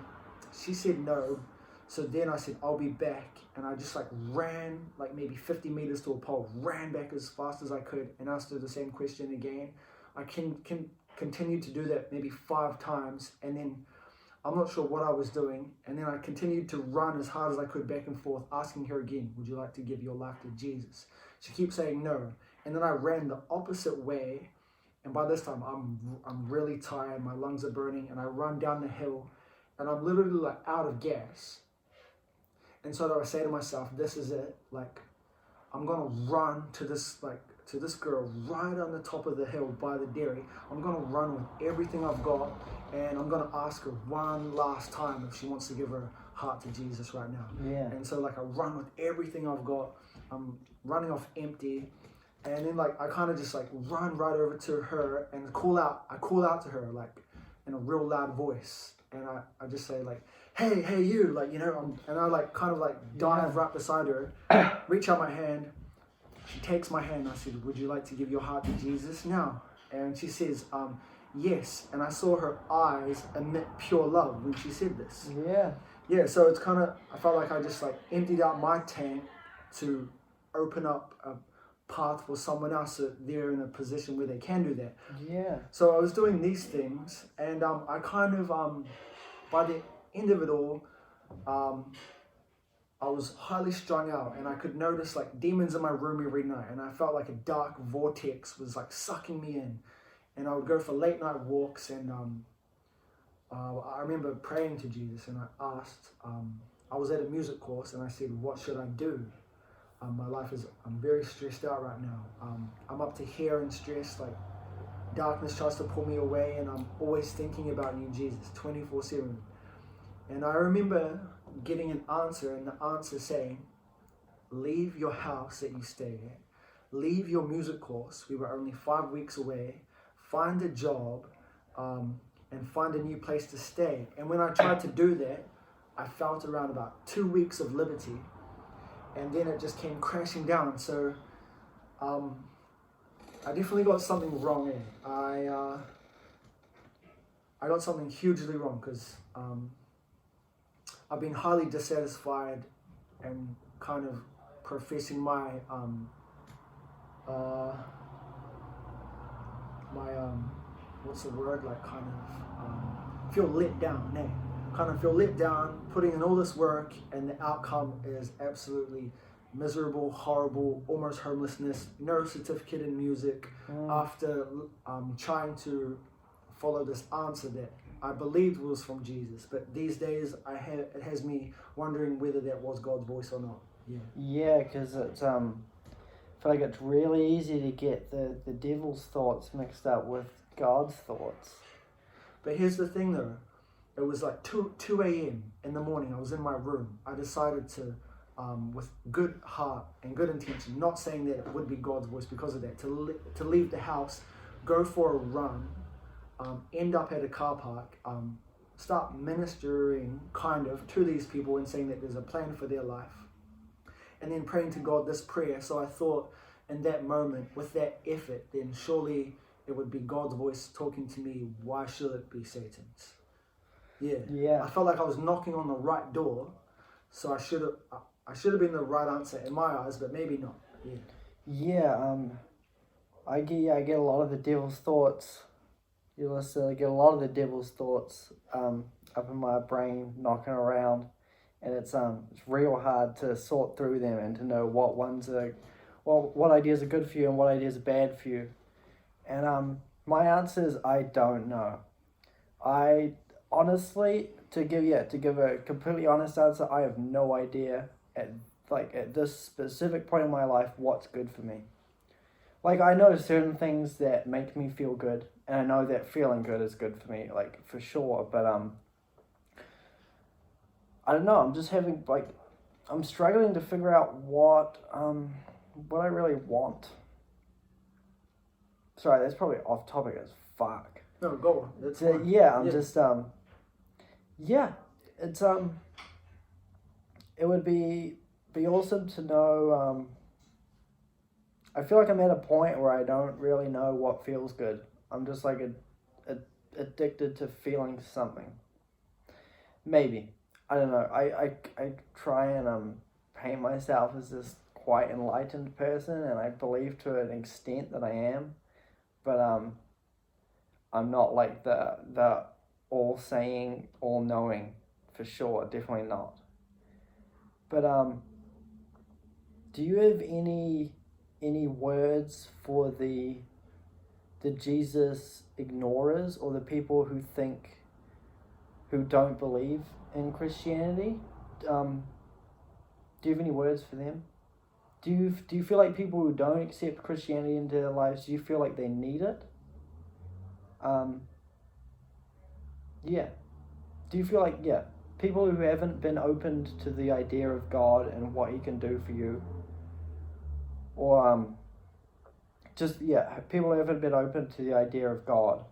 Speaker 2: she said no. So then I said, I'll be back, and I just ran maybe 50 meters to a pole, ran back as fast as I could, and asked her the same question again. I can continue to do that maybe 5 times, and then I'm not sure what I was doing, and then I continued to run as hard as I could back and forth, asking her again, would you like to give your life to Jesus? She keeps saying no, and then I ran the opposite way. And by this time, I'm really tired, my lungs are burning, and I run down the hill, and I'm literally out of gas. And so I say to myself, this is it. I'm gonna run to this girl right on the top of the hill by the dairy. I'm gonna run with everything I've got, and I'm gonna ask her one last time if she wants to give her heart to Jesus right now.
Speaker 1: Yeah.
Speaker 2: And so I run with everything I've got. I'm running off empty. And then I kind of just run right over to her and call out. I call out to her in a real loud voice, and I just say hey you, and I dive right beside her, reach out my hand. She takes my hand. And I said, would you like to give your heart to Jesus now? And she says, yes. And I saw her eyes emit pure love when she said this.
Speaker 1: Yeah.
Speaker 2: Yeah, so it's kind of, I felt like I just like emptied out my tank to open up a path for someone else so they're in a position where they can do that.
Speaker 1: Yeah.
Speaker 2: So I was doing these things, and I kind of, by the end of it all, I was highly strung out, and I could notice like demons in my room every night, and I felt like a dark vortex was like sucking me in. And I would go for late night walks, and I remember praying to Jesus, and I asked, I was at a music course, and I said, what should I do? My life is, I'm very stressed out right now. I'm up to here in stress, like darkness tries to pull me away, and I'm always thinking about you, Jesus, 24/7. And I remember getting an answer, and the answer saying, leave your house that you stay at, leave your music course, we were only 5 weeks away, find a job, and find a new place to stay. And when I tried to do that, I felt around about 2 weeks of liberty, and then it just came crashing down. So I definitely got something wrong there. I got something hugely wrong, because I've been highly dissatisfied and kind of professing my what's the word, like kind of feel let down, kind of feel let down, putting in all this work, and the outcome is absolutely miserable, horrible, almost homelessness, no certificate in music, after trying to follow this answer that I believed was from Jesus. But these days it has me wondering whether that was God's voice or not.
Speaker 1: Yeah, because it's I feel like it's really easy to get the devil's thoughts mixed up with God's thoughts.
Speaker 2: But here's the thing though, it was like 2 a.m. in the morning. I was in my room. I decided to, with good heart and good intention, not saying that it would be God's voice because of that, to leave the house, go for a run, end up at a car park, start ministering kind of to these people and saying that there's a plan for their life, and then praying to God this prayer. So I thought in that moment, with that effort, then surely it would be God's voice talking to me. Why should it be Satan's? Yeah. I felt like I was knocking on the right door, so I should have been the right answer in my eyes, but maybe not.
Speaker 1: I get a lot of the devil's thoughts. I get a lot of the devil's thoughts up in my brain, knocking around, and it's real hard to sort through them and to know what ideas are good for you and what ideas are bad for you. And my answer is I don't know. I honestly, to give a completely honest answer, I have no idea at this specific point in my life what's good for me. Like, I know certain things that make me feel good, and I know that feeling good is good for me, like, for sure, but I don't know, I'm just having, like, I'm struggling to figure out what I really want. Sorry, that's probably off topic as fuck.
Speaker 2: No, go. That's
Speaker 1: fine. Just it's it would be awesome to know. I feel like I'm at a point where I don't really know what feels good. I'm just like addicted to feeling something. Maybe, I don't know. I try and paint myself as this quite enlightened person, and I believe to an extent that I am. But I'm not like the all-saying, all-knowing, for sure, definitely not. But do you have any words for the Jesus ignorers, or the people who don't believe in Christianity? Do you have any words for them? Do you feel like people who don't accept Christianity into their lives, do you feel like they need it? Do you feel like, people who haven't been opened to the idea of God and what He can do for you, or people who haven't been open to the idea of God,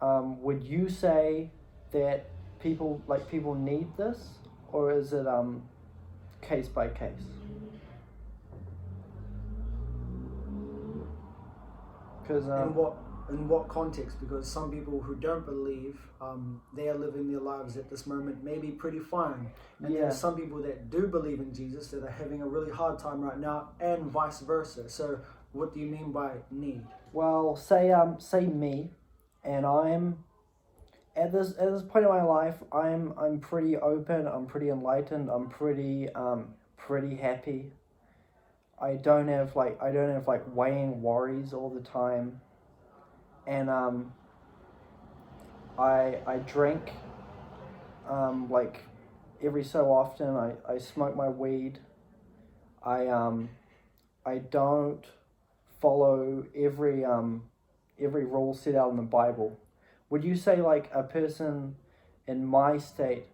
Speaker 1: would you say that people need this, or is it case by case? Because
Speaker 2: in what context? Because some people who don't believe, they are living their lives at this moment maybe pretty fine, and there are some people that do believe in Jesus that are having a really hard time right now, and vice versa. So what do you mean by need?
Speaker 1: Well, say me, and I'm at this point in my life, I'm pretty open, I'm pretty enlightened, I'm pretty happy. I don't have weighing worries all the time, and I drink like every so often. I smoke my weed. I don't follow every rule set out in the Bible. Would you say like a person in my state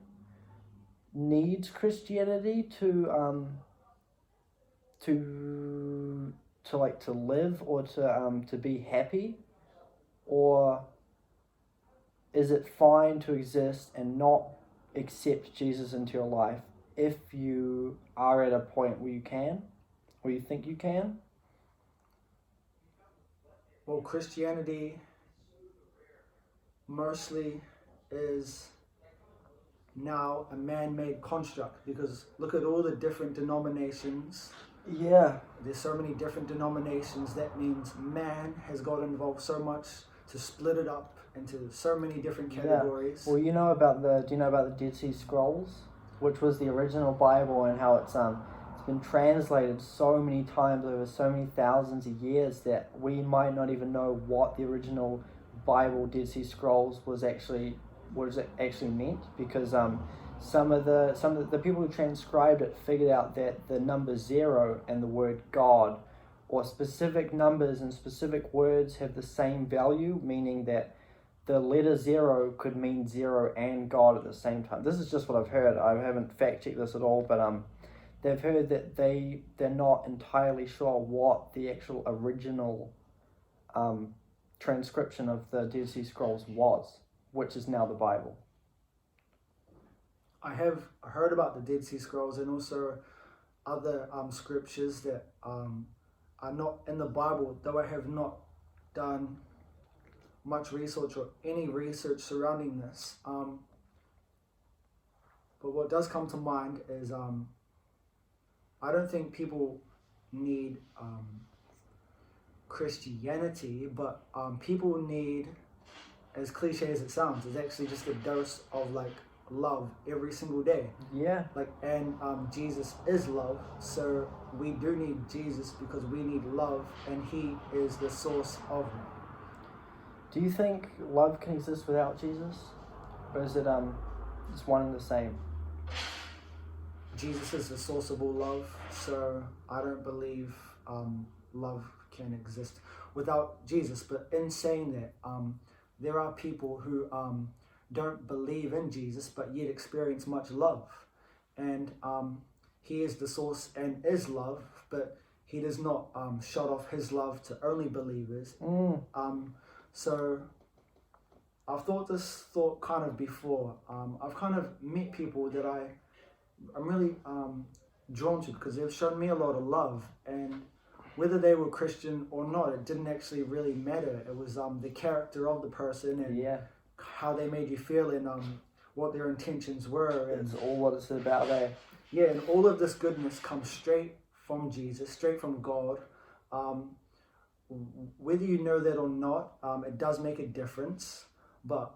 Speaker 1: needs Christianity to live or to be happy, or is it fine to exist and not accept Jesus into your life if you are at a point where you can, or you think you can?
Speaker 2: Well, Christianity mostly is now a man-made construct, because look at all the different denominations.
Speaker 1: Yeah.
Speaker 2: There's so many different denominations. That means man has got involved so much to split it up into so many different categories.
Speaker 1: Well, do you know about the Dead Sea Scrolls, which was the original Bible, and how it's been translated so many times over so many thousands of years that we might not even know what the original Bible Dead Sea Scrolls was actually meant, because some of the people who transcribed it figured out that the number 0 and the word God, or specific numbers and specific words, have the same value, meaning that the letter 0 could mean 0 and God at the same time. This is just what I've heard. I haven't fact checked this at all, but they've heard that they're not entirely sure what the actual original transcription of the Dead Sea Scrolls was, which is now the Bible.
Speaker 2: I have heard about the Dead Sea Scrolls and also other scriptures that are not in the Bible, though I have not done much research or any research surrounding this. But what does come to mind is I don't think people need Christianity, but people need, as cliche as it sounds, is actually just a dose of like love every single day.
Speaker 1: Yeah.
Speaker 2: And Jesus is love, so we do need Jesus because we need love, and He is the source of it.
Speaker 1: Do you think love can exist without Jesus, or is it just one and the same?
Speaker 2: Jesus is the source of all love, so I don't believe love can exist without Jesus. But in saying that, there are people who don't believe in Jesus but yet experience much love, and He is the source and is love, but He does not shut off His love to only believers. So I've thought this thought kind of before. I've kind of met people that I'm really drawn to because they've shown me a lot of love, and whether they were Christian or not, it didn't actually really matter. It was the character of the person and how they made you feel, and what their intentions were. And
Speaker 1: it's all what it's about there.
Speaker 2: Yeah, and all of this goodness comes straight from Jesus, straight from God. Whether you know that or not, it does make a difference. But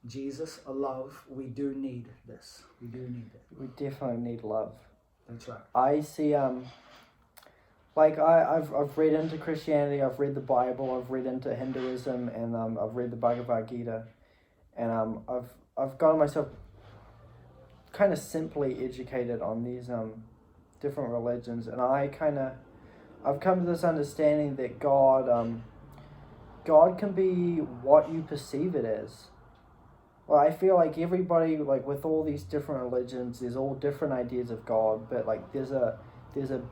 Speaker 2: Jesus, love, we do need this. We do need it.
Speaker 1: We definitely need love.
Speaker 2: That's right.
Speaker 1: I see. I've read into Christianity. I've read the Bible. I've read into Hinduism, and I've read the Bhagavad Gita, and I've gotten myself kind of simply educated on these different religions, and I've come to this understanding that God can be what you perceive it as. Well, I feel like everybody, like with all these different religions, there's all different ideas of God, but like there's a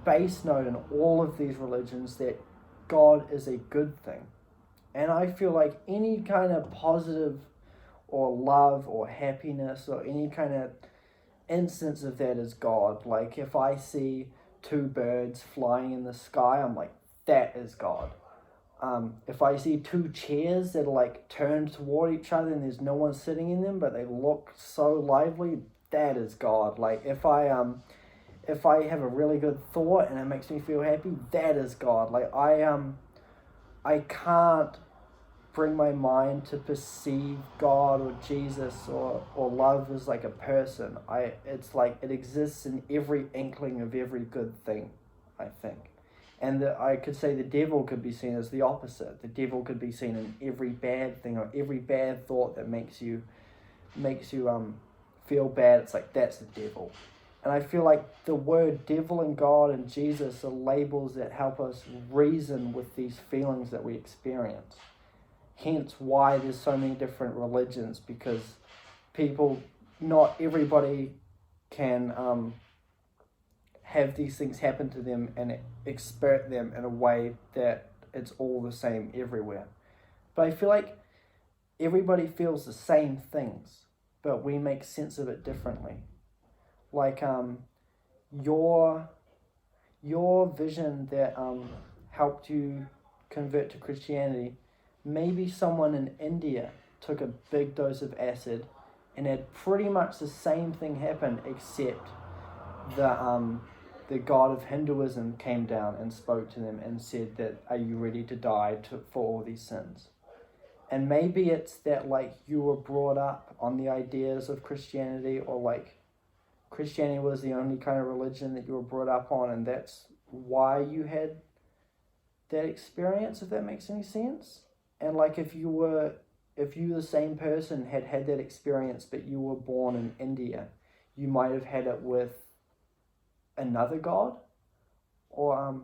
Speaker 1: base note in all of these religions that God is a good thing. And I feel like any kind of positive or love or happiness or any kind of instance of that is God. Like if I see 2 birds flying in the sky, I'm like, that is God. if I see two chairs that are like turned toward each other and there's no one sitting in them, but they look so lively, that is God. Like if I have a really good thought and it makes me feel happy, that is God. Like I can't bring my mind to perceive God or Jesus or love as like a person. It's like it exists in every inkling of every good thing, I think. And I could say the devil could be seen as the opposite. The devil could be seen in every bad thing or every bad thought that makes you feel bad. It's like that's the devil. And I feel like the word devil and God and Jesus are labels that help us reason with these feelings that we experience. Hence why there's so many different religions, because not everybody can have these things happen to them and expert them in a way that it's all the same everywhere. But I feel like everybody feels the same things, but we make sense of it differently. Like your vision that helped you convert to Christianity, maybe someone in India took a big dose of acid and had pretty much the same thing happen, except the god of Hinduism came down and spoke to them and said that, are you ready to die for all these sins? And maybe it's that like you were brought up on the ideas of Christianity, or like Christianity was the only kind of religion that you were brought up on, and that's why you had that experience, if that makes any sense. And like if you the same person had that experience but you were born in India, you might have had it with another god, or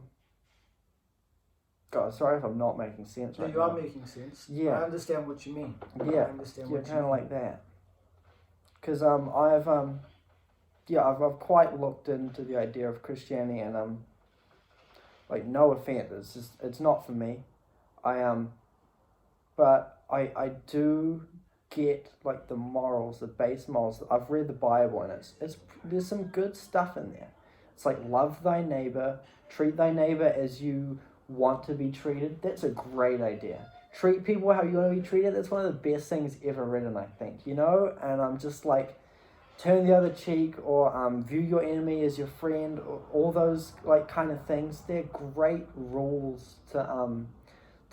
Speaker 1: God, sorry if I'm not making sense right now.
Speaker 2: You are making sense.
Speaker 1: Yeah.
Speaker 2: I understand what you mean.
Speaker 1: Yeah.
Speaker 2: I understand what you mean.
Speaker 1: Kind of like that. Because I've quite looked into the idea of Christianity, and like no offense, it's not for me. But I do get like the morals, the base morals. I've read the Bible, and there's some good stuff in there. It's like love thy neighbor, treat thy neighbor as you want to be treated. That's a great idea. Treat people how you want to be treated. That's one of the best things ever written, I think. And I'm just like, turn the other cheek, or view your enemy as your friend, or all those like kind of things. They're great rules to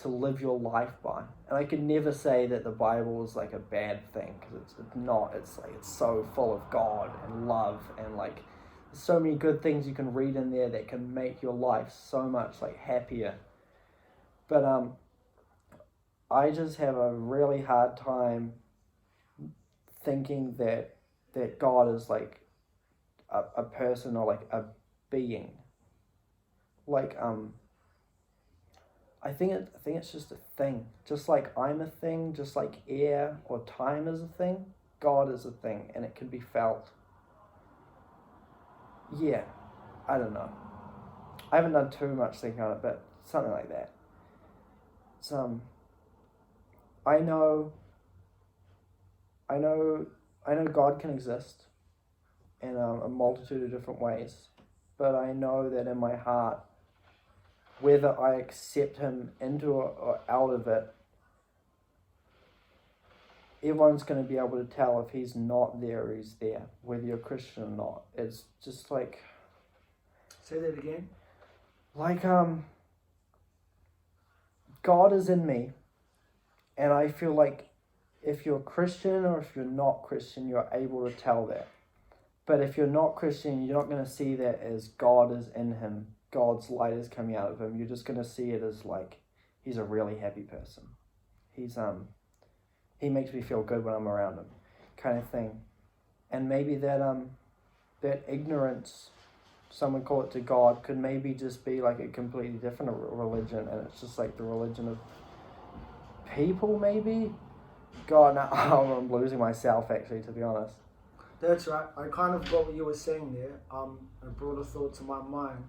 Speaker 1: live your life by. And I could never say that the Bible is like a bad thing, because it's not. It's like it's so full of God and love, and like there's so many good things you can read in there that can make your life so much like happier. But I just have a really hard time thinking that God is like a person, or like a being. Like I think it's just a thing. Just like I'm a thing, just like air or time is a thing, God is a thing, and it can be felt. Yeah, I don't know. I haven't done too much thinking on it, but something like that. It's I know God can exist in a multitude of different ways, but I know that in my heart, whether I accept him into or out of it, everyone's going to be able to tell if he's not there or he's there, whether you're Christian or not. It's just like...
Speaker 2: Say that again.
Speaker 1: Like, God is in me, and I feel like if you're Christian or if you're not Christian, you're able to tell that. But if you're not Christian, you're not going to see that as God is in him, God's light is coming out of him. You're just going to see it as like, he's a really happy person. He makes me feel good when I'm around him, kind of thing. And maybe that ignorance, some would call it, to God, could maybe just be like a completely different religion, and it's just like the religion of people, maybe? God, now I'm losing myself, actually, to be honest.
Speaker 2: That's right. I kind of got what you were saying there. It brought a thought to my mind.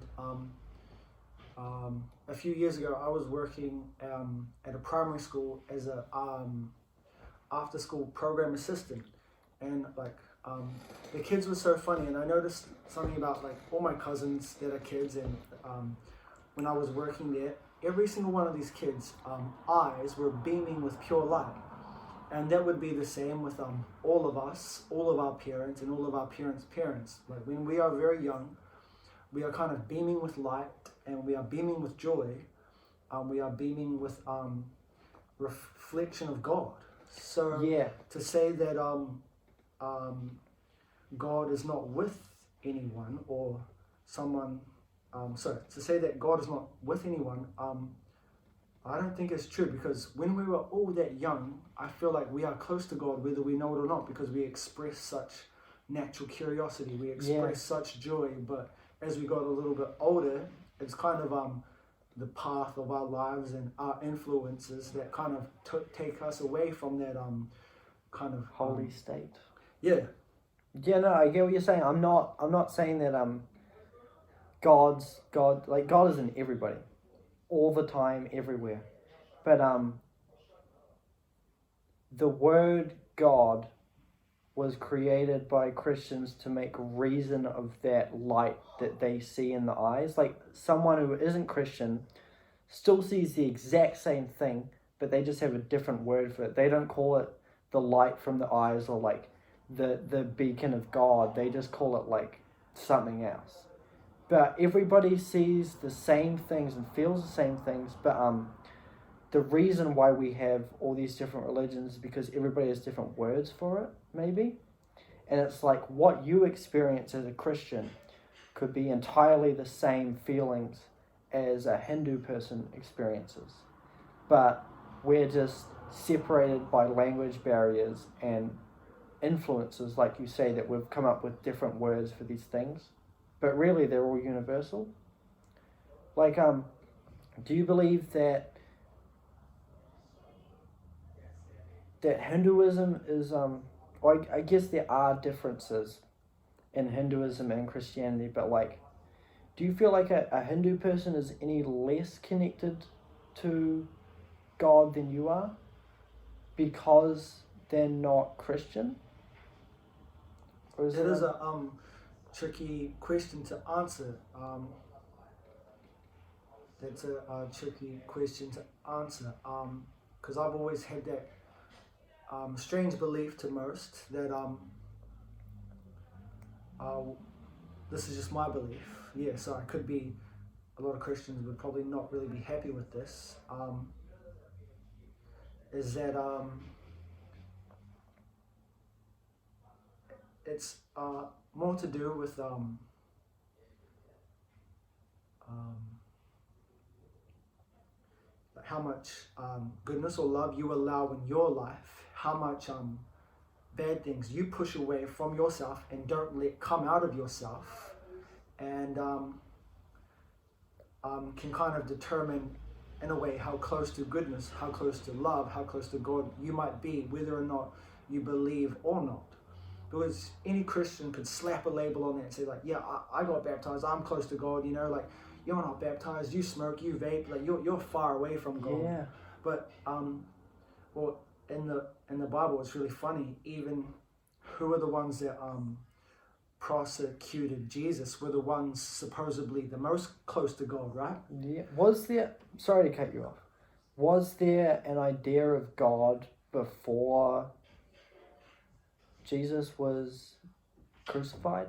Speaker 2: A few years ago, I was working at a primary school as a after-school program assistant, and like the kids were so funny. And I noticed something about like all my cousins that are kids, and when I was working there, every single one of these kids' eyes were beaming with pure light. And that would be the same with all of us, all of our parents, and all of our parents' parents. Like when we are very young, we are kind of beaming with light, and we are beaming with joy. We are beaming with reflection of God. So to say that God is not with anyone or someone, to say that God is not with anyone, I don't think it's true, because when we were all that young, I feel like we are close to God whether we know it or not, because we express such natural curiosity, we express such joy. But as we got a little bit older, it's kind of the path of our lives and our influences that kind of take us away from that kind of
Speaker 1: holy state.
Speaker 2: Yeah,
Speaker 1: no, I get what you're saying. I'm not saying that God is in everybody, all the time, everywhere. But the word God was created by Christians to make reason of that light that they see in the eyes. Like someone who isn't Christian still sees the exact same thing, but they just have a different word for it. They don't call it the light from the eyes or like the beacon of God. They just call it like something else. But everybody sees the same things and feels the same things. But the reason why we have all these different religions is because everybody has different words for it, maybe. And it's like what you experience as a Christian could be entirely the same feelings as a Hindu person experiences. But we're just separated by language barriers and influences, like you say, that we've come up with different words for these things. But really, they're all universal. Like, do you believe that Hinduism is, I guess there are differences in Hinduism and Christianity, but like, do you feel like a Hindu person is any less connected to God than you are because they're not Christian? Or is
Speaker 2: it is a tricky question to answer. That's a tricky question to answer. Because I've always had that strange belief to most that this is just my belief. Yeah, so I could be. A lot of Christians would probably not really be happy with this. Is that it's more to do with how much goodness or love you allow in your life, how much bad things you push away from yourself and don't let come out of yourself, and can kind of determine in a way how close to goodness, how close to love, how close to God you might be, whether or not you believe or not. Because any Christian could slap a label on that and say like, yeah, I got baptized, I'm close to God, you know, like, you're not baptized, you smoke, you vape, like you're far away from God.
Speaker 1: Yeah.
Speaker 2: But well, in the Bible, it's really funny. Even who are the ones that prosecuted Jesus were the ones supposedly the most close to God, right?
Speaker 1: Yeah. Was there? Sorry to cut you off. Was there an idea of God before Jesus was crucified?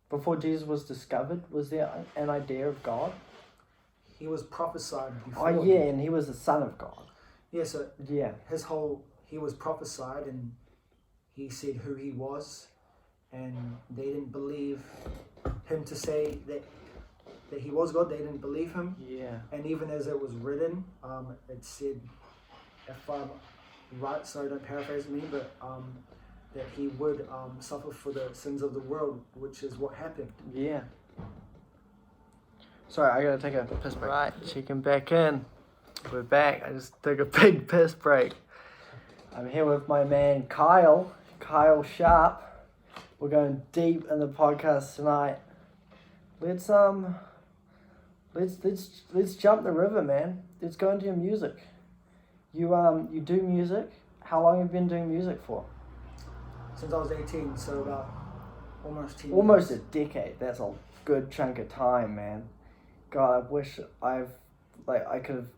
Speaker 1: Before Jesus was discovered, was there an idea of God?
Speaker 2: He was prophesied before.
Speaker 1: Oh yeah, and he was the Son of God.
Speaker 2: Yeah, so
Speaker 1: yeah,
Speaker 2: he was prophesied, and he said who he was, and they didn't believe him to say that he was God. They didn't believe him.
Speaker 1: Yeah.
Speaker 2: And even as it was written, it said, if I'm right, so don't paraphrase me, but that he would suffer for the sins of the world, which is what happened.
Speaker 1: Yeah. Sorry, I gotta take a piss break. Right, checking back in. We're back. I just took a big piss break. I'm here with my man Kyle Sharp. We're going deep in the podcast tonight. Let's jump the river, man. Let's go into your music. You do music. How long have you been doing music for?
Speaker 2: Since I was 18, so about almost 10 years.
Speaker 1: Almost a decade. That's a good chunk of time, man. God, I wish I could have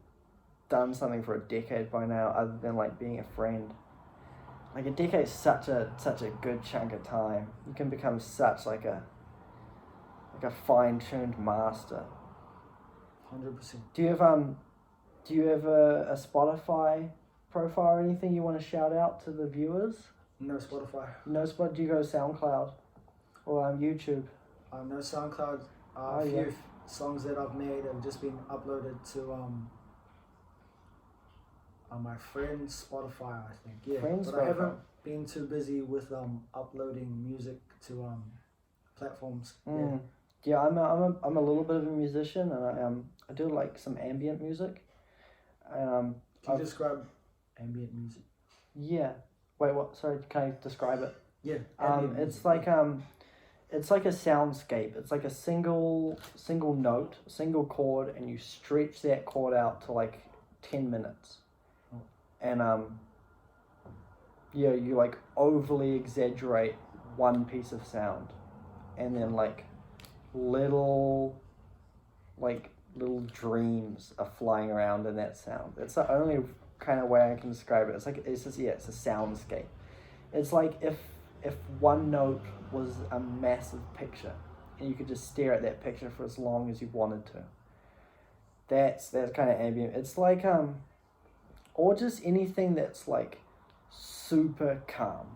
Speaker 1: done something for a decade by now, other than like being a friend. Like a decade's such a good chunk of time. You can become such like a fine-tuned master.
Speaker 2: 100%.
Speaker 1: Do you have a Spotify profile or anything you want to shout out to the viewers?
Speaker 2: No Spotify.
Speaker 1: No Spot. Do you go SoundCloud or YouTube?
Speaker 2: No SoundCloud.
Speaker 1: Oh,
Speaker 2: A few
Speaker 1: yeah.
Speaker 2: songs that I've made have just been uploaded to my friend's Spotify, I think. Yeah,
Speaker 1: Friend's
Speaker 2: but I haven't
Speaker 1: Spotify.
Speaker 2: been too busy with uploading music to platforms.
Speaker 1: Mm. Yeah, I'm a little bit of a musician, and I do like some ambient music. And
Speaker 2: Can you describe ambient music?
Speaker 1: yeah. Wait, what? Sorry, can I describe it?
Speaker 2: Yeah.
Speaker 1: It's like it's like a soundscape. It's like a single note, single chord, and you stretch that chord out to like 10 minutes.
Speaker 2: Oh.
Speaker 1: And yeah, you like overly exaggerate one piece of sound, and then like little dreams are flying around in that sound. It's the only kind of way I can describe it. It's like it's a soundscape. It's like if one note was a massive picture and you could just stare at that picture for as long as you wanted to. That's kind of ambient. It's like or just anything that's like super calm.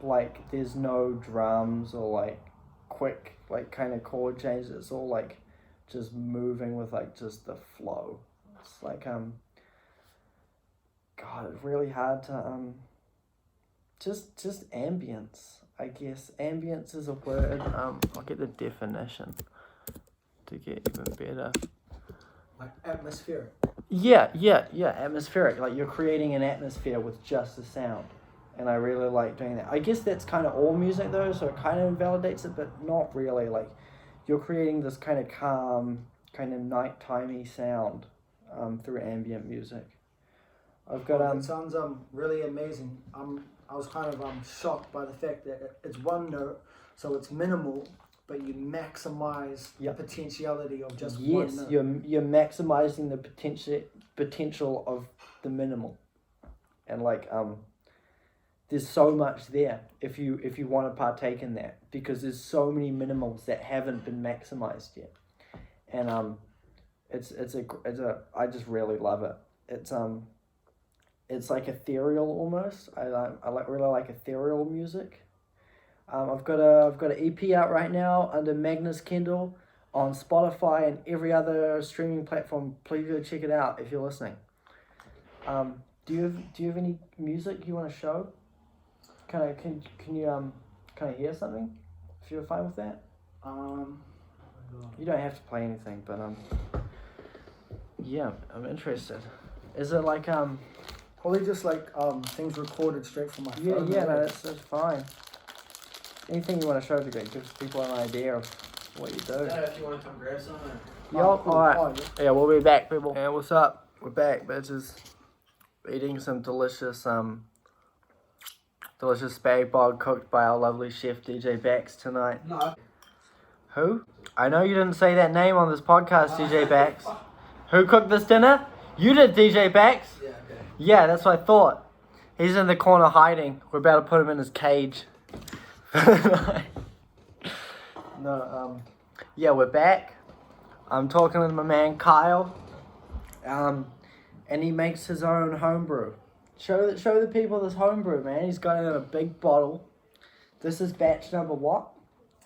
Speaker 1: Like there's no drums or like quick like kind of chord changes. It's all like just moving with like just the flow. It's like God, it's really hard to just ambience, I guess. Ambience is a word. I'll get the definition to get even better.
Speaker 2: Like atmospheric.
Speaker 1: Yeah, atmospheric. Like you're creating an atmosphere with just the sound. And I really like doing that. I guess that's kind of all music though, so it kind of invalidates it, but not really. Like you're creating this kind of calm, kind of nightimey sound through ambient music. I've got
Speaker 2: That sounds really amazing. I was kind of shocked by the fact that it's one note, so it's minimal, but you maximize the potentiality of just one note.
Speaker 1: Yes, you're maximizing the potential of the minimal, and like there's so much there if you want to partake in that, because there's so many minimals that haven't been maximized yet, and I just really love it. It's like ethereal almost. I really like ethereal music. I've got an EP out right now under Magnus Kendall on Spotify and every other streaming platform. Please go check it out if you're listening. Do you have any music you want to show? Can you hear something? If you're fine with that. You don't have to play anything, but yeah, I'm interested. Is it like
Speaker 2: Probably just like things recorded straight from my phone.
Speaker 1: Yeah, no, that's fine. Anything you want to show to gives people an idea of what you do.
Speaker 3: Yeah, if you want to come grab some.
Speaker 1: Yo,
Speaker 2: cool.
Speaker 1: alright. Yeah, we'll be back, people. Yeah, what's up? We're back, bitches. Eating some delicious spag bog cooked by our lovely chef DJ Bax tonight.
Speaker 3: No.
Speaker 1: Who? I know you didn't say that name on this podcast, DJ Bax. Who cooked this dinner? You did, DJ Bax.
Speaker 3: Yeah, okay.
Speaker 1: Yeah, that's what I thought. He's in the corner hiding. We're about to put him in his cage. No, yeah, we're back. I'm talking with my man Kyle. And he makes his own homebrew. Show the people this homebrew, man. He's got it in a big bottle. This is batch number what?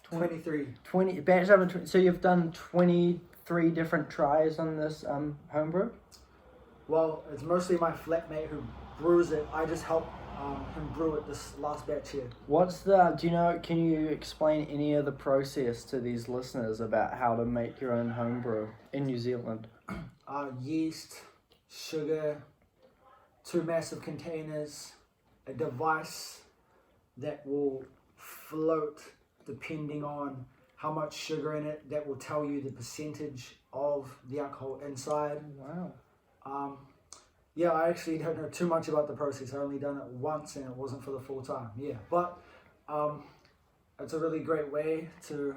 Speaker 2: 23.
Speaker 1: 20. Batch number 20. So you've done 23 different tries on this homebrew?
Speaker 2: Well, it's mostly my flatmate who brews it. I just help him brew it this last batch here.
Speaker 1: Can you explain any of the process to these listeners about how to make your own homebrew in New Zealand?
Speaker 2: Yeast, sugar, 2 massive containers, a device that will float depending on how much sugar in it, that will tell you the percentage of the alcohol inside.
Speaker 1: Wow.
Speaker 2: Yeah, I actually don't know too much about the process. I only done it once and it wasn't for the full time. Yeah, but it's a really great way to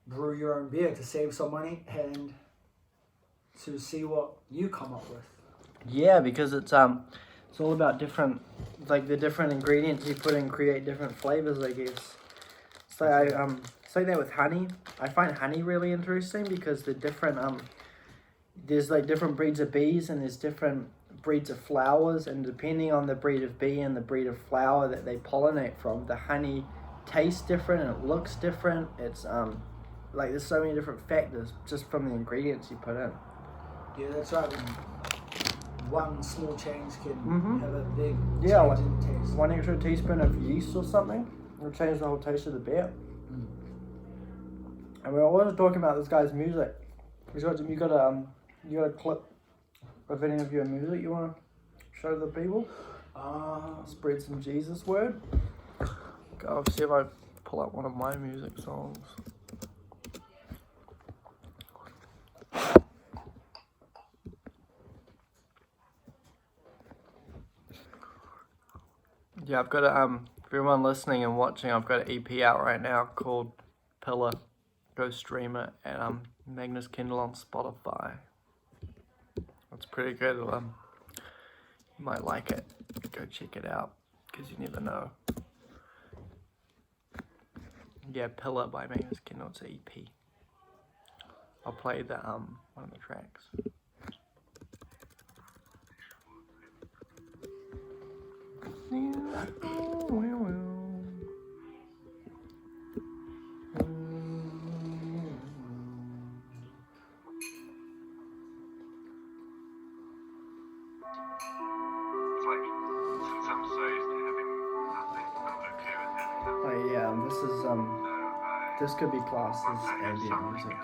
Speaker 2: brew your own beer, to save some money and to see what you come up with.
Speaker 1: Yeah, because it's all about different, like the different ingredients you put in create different flavors, I guess. So it's like that with honey. I find honey really interesting because the different there's like different breeds of bees and there's different breeds of flowers, and depending on the breed of bee and the breed of flower that they pollinate from, the honey tastes different and it looks different. It's like there's so many different factors just from the ingredients you put in.
Speaker 2: Yeah, that's right. One small change can
Speaker 1: Mhm.
Speaker 2: have a big
Speaker 1: Yeah,
Speaker 2: change
Speaker 1: like
Speaker 2: in taste.
Speaker 1: 1 extra teaspoon of yeast or something will change the whole taste of the beer. And we're always talking about this guy's music. You got a clip of any of your music you want to show the people? Spread some Jesus word. Go see if I pull up one of my music songs. Yeah, I've got a for everyone listening and watching, I've got an EP out right now called Pillar. Go stream it at Magnus Kindle on Spotify. It's pretty good. You might like it. Go check it out because you never know. Yeah, Pillar by Magnus Kindle. It's an EP. I'll play the one of the tracks. Oh yeah, this could be classed as ambient music,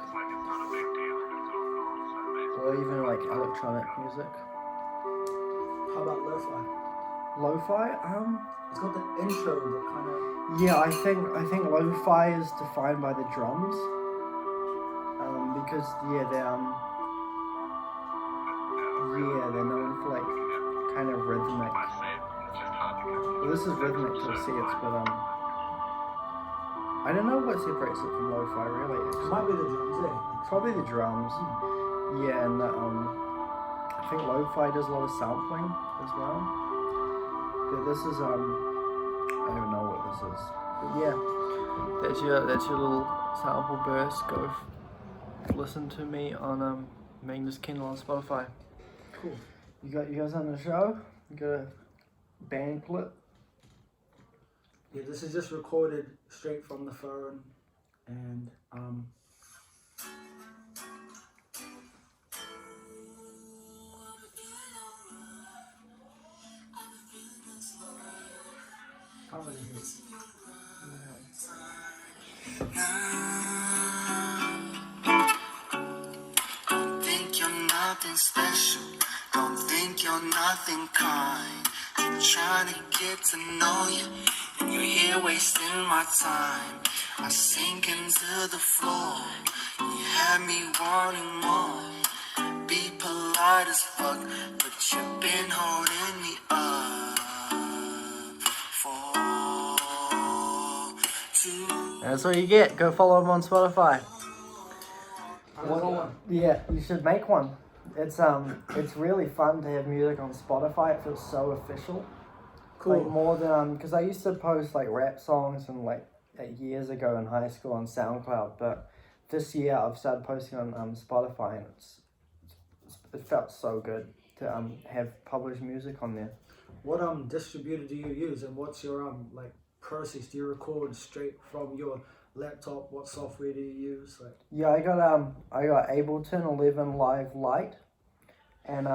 Speaker 1: or even like electronic music.
Speaker 2: How about lo-fi?
Speaker 1: Lo-fi,
Speaker 2: It's got the intro that kind of.
Speaker 1: yeah, I think lo-fi is defined by the drums, because they're known for like kind of rhythmic. Well, this is rhythmic to a sense, but I don't know what separates it from lo-fi really.
Speaker 2: It
Speaker 1: Actually.
Speaker 2: might be the drums, eh?
Speaker 1: Probably the drums. Yeah, and I think lo-fi does a lot of sampling as well. But this is I don't even know what this is. But yeah, that's your little sample burst. Go listen to me on Magnus Kindle on Spotify.
Speaker 2: Cool.
Speaker 1: You guys on the show? You got a band clip?
Speaker 2: Yeah, this is just recorded straight from the phone, and can't really hear it.
Speaker 3: Don't think you're nothing special. Don't think you're nothing kind. I'm trying to get to know you, and you're here wasting my time. I sink into the floor. You had me wanting more. Be polite as fuck, but you've been holding me up for too.
Speaker 1: That's what you get. Go follow him on Spotify.
Speaker 2: One.
Speaker 1: Yeah, you should make one. It's really fun to have music on Spotify. It feels so official.
Speaker 2: Cool.
Speaker 1: Like more than because I used to post like rap songs and like years ago in high school on SoundCloud, but this year I've started posting on Spotify, and it felt so good to have published music on there.
Speaker 2: What distributor do you use, and what's your like process? Do you record straight from your laptop? What software do you use? Like,
Speaker 1: Yeah, I got Ableton 11 Live Lite, and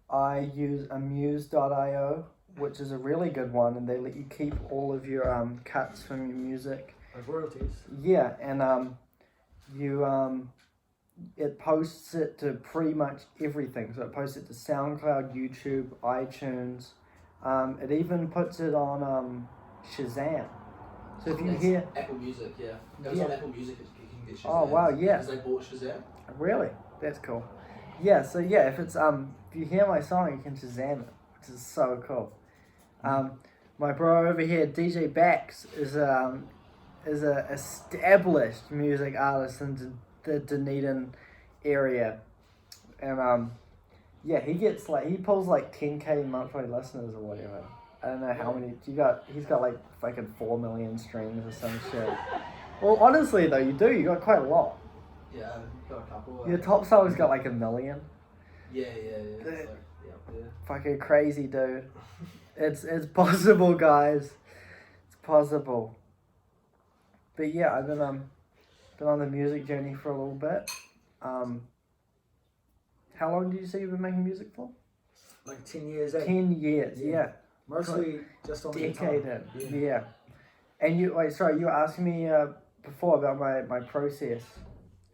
Speaker 1: I use Amuse.io, which is a really good one, and they let you keep all of your cuts from your music.
Speaker 2: like royalties?
Speaker 1: Yeah, and it posts it to pretty much everything. So it posts it to SoundCloud, YouTube, iTunes. It even puts it on Shazam. So if you
Speaker 4: That's
Speaker 1: hear,
Speaker 4: Apple Music, yeah. It was
Speaker 1: Yeah.
Speaker 4: on Apple Music, you can get Shazam.
Speaker 1: Oh, wow, yeah.
Speaker 4: Because they bought Shazam.
Speaker 1: really, that's cool. Yeah, so yeah, if you hear my song, you can Shazam it, which is so cool. My bro over here, DJ Bax, is a established music artist in the Dunedin area, and Yeah, he pulls like 10K monthly listeners or whatever. I don't know how many he's got like fucking 4 million streams or some shit. Well, honestly though, you got quite a lot.
Speaker 4: Yeah, got a couple.
Speaker 1: Your top song's got like 1 million.
Speaker 4: Yeah. It's like, yeah.
Speaker 1: Fucking crazy, dude. It's possible, guys. It's possible. But yeah, I've been on the music journey for a little bit. How long did you say you've been making music for?
Speaker 2: Like 10 years, eh?
Speaker 1: 10 years, yeah.
Speaker 2: Mostly just on the
Speaker 1: Decade
Speaker 2: guitar.
Speaker 1: in, yeah. And you were asking me before about my process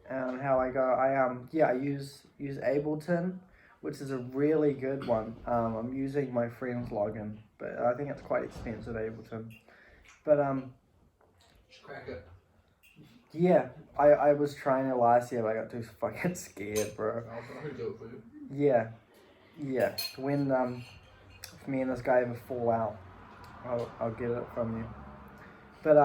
Speaker 1: and how I go. I use Ableton, which is a really good one. I'm using my friend's login, but I think it's quite expensive, Ableton. But
Speaker 4: Just crack it.
Speaker 1: yeah, I was trying to last year, but I got too fucking scared, bro.
Speaker 4: I can do it for you.
Speaker 1: Yeah. When if me and this guy ever fall out, I'll get it from you. But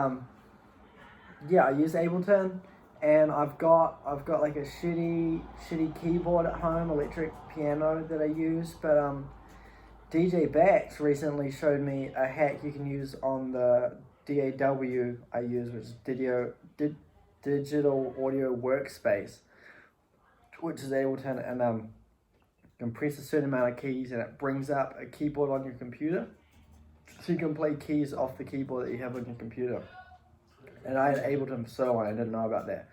Speaker 1: yeah, I use Ableton, and I've got like a shitty keyboard at home, electric piano that I use. But DJ Bax recently showed me a hack you can use on the DAW I use, which is digital audio workspace, which is Ableton, and you can press a certain amount of keys and it brings up a keyboard on your computer, so you can play keys off the keyboard that you have on your computer. And I had Ableton for so long, I didn't know about that,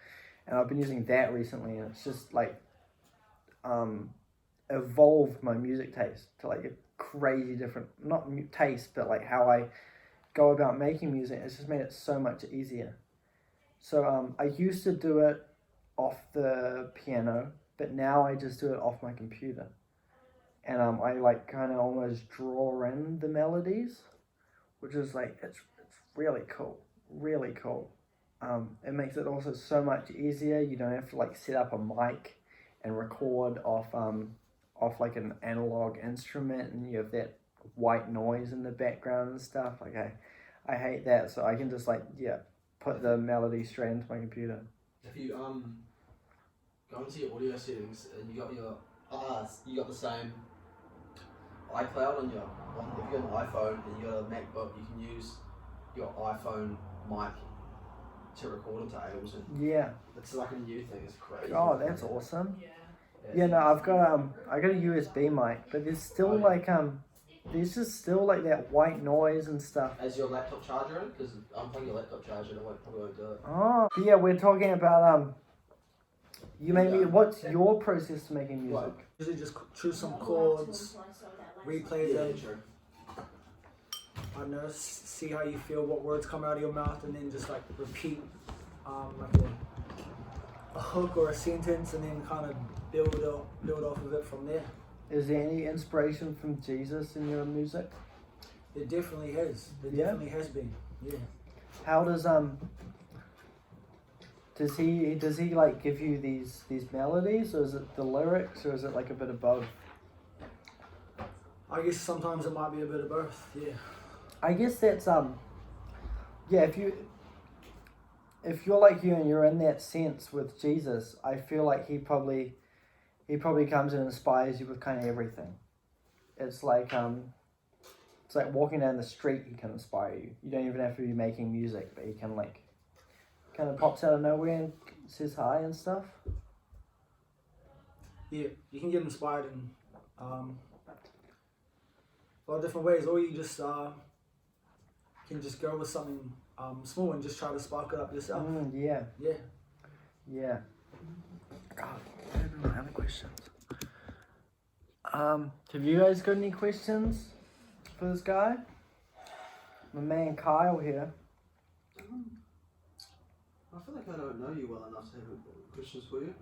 Speaker 1: and I've been using that recently, and it's just like evolved my music taste to like a crazy different, not taste, but like how I go about making music. It's just made it so much easier. So I used to do it off the piano, but now I just do it off my computer. And I like kind of almost draw in the melodies, which is like, it's really cool, really cool. It makes it also so much easier. You don't have to like set up a mic and record off like an analog instrument, and you have that white noise in the background and stuff. Like I hate that, so I can just like, put the melody straight into my computer.
Speaker 4: If you go into your audio settings and you got the same iCloud on if you got an iPhone and you got a MacBook, you can use your iPhone mic to record into Ableton.
Speaker 1: Yeah.
Speaker 4: It's like a new thing. It's crazy.
Speaker 1: Oh, that's awesome. Yeah, no, I've got a USB mic, but there's still there's just still like that white noise and stuff.
Speaker 4: As your laptop charger in? Because I'm playing your laptop charger and I probably won't do it.
Speaker 1: Oh, but yeah, we're talking about what's your process to making music?
Speaker 4: What?
Speaker 2: Usually just choose some chords, replay them.
Speaker 4: True.
Speaker 2: I don't know, see how you feel, what words come out of your mouth, and then just like repeat like a hook or a sentence, and then kind of build off of it from there.
Speaker 1: Is there any inspiration from Jesus in your music?
Speaker 2: It definitely has. It
Speaker 1: Yeah?
Speaker 2: definitely has been. Yeah.
Speaker 1: How does he like give you these melodies, or is it the lyrics, or is it like a bit of both?
Speaker 2: I guess sometimes it might be a bit of both. Yeah.
Speaker 1: I guess that's if you're like you and you're in that sense with Jesus, I feel like he probably comes and inspires you with kind of everything. It's like walking down the street, he can inspire you. You don't even have to be making music, but he can like kind of pops out of nowhere and says hi and stuff.
Speaker 2: Yeah, you can get inspired in a lot of different ways, or you just can just go with something small and just try to spark it up yourself.
Speaker 1: Yeah.
Speaker 2: Yeah.
Speaker 1: Yeah. God, I don't know any questions. Have you guys got any questions for this guy? My man Kyle here.
Speaker 4: I feel like I don't know you well enough to have questions for you.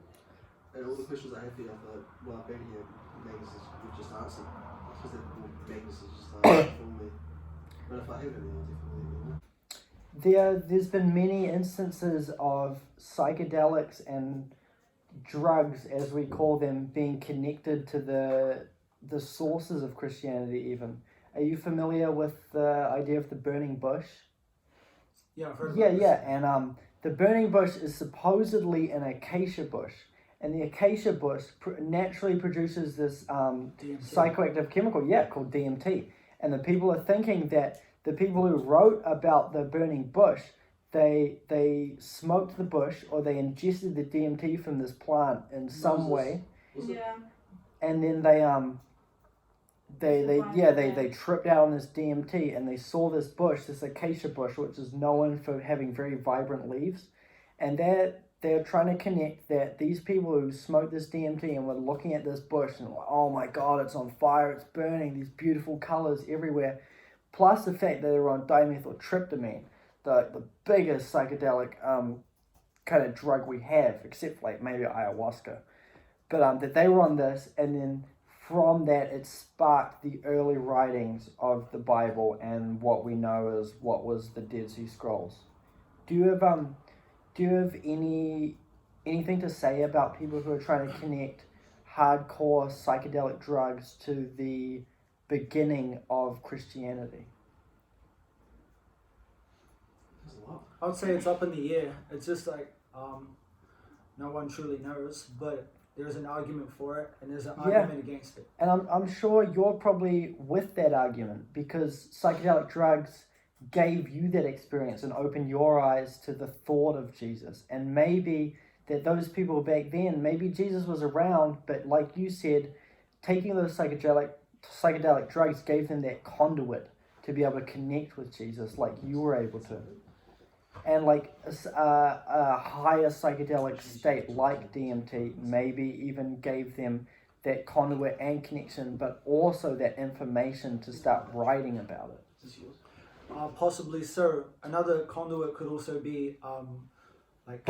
Speaker 4: And all the questions I have for you, I feel like, well, I've been here, Magnus we've just answered. Because Magnus has just answered for me. But if I have anything, I'll definitely let you know.
Speaker 1: There's been many instances of psychedelics and drugs, as we call them, being connected to the sources of Christianity even. Are you familiar with the idea of the burning bush?
Speaker 2: Yeah, I've heard
Speaker 1: Yeah,
Speaker 2: about this.
Speaker 1: and the burning bush is supposedly an acacia bush, and the acacia bush naturally produces this
Speaker 2: DMT.
Speaker 1: psychoactive chemical, called DMT. And the people are thinking that the people who wrote about the burning bush, they smoked the bush or they ingested the DMT from this plant in some way, and then they tripped out on this DMT and they saw this bush, this acacia bush, which is known for having very vibrant leaves, and they're trying to connect that these people who smoked this DMT and were looking at this bush and like, oh my god, it's on fire, it's burning, these beautiful colors everywhere, plus the fact that they were on dimethyltryptamine, the biggest psychedelic kind of drug we have, except like maybe ayahuasca, but that they were on this, and then from that it sparked the early writings of the Bible and what we know as what was the Dead Sea Scrolls. Do you have anything to say about people who are trying to connect hardcore psychedelic drugs to the beginning of Christianity?
Speaker 2: I would say it's up in the air. It's just like no one truly knows, but there's an argument for it and there's an argument against it.
Speaker 1: And I'm sure you're probably with that argument because psychedelic drugs gave you that experience and opened your eyes to the thought of Jesus. And maybe that those people back then, maybe Jesus was around, but like you said, taking those psychedelic drugs gave them that conduit to be able to connect with Jesus like you were able to. And like a higher psychedelic state like DMT maybe even gave them that conduit and connection, but also that information to start writing about it.
Speaker 2: Possibly so. Another conduit could also be like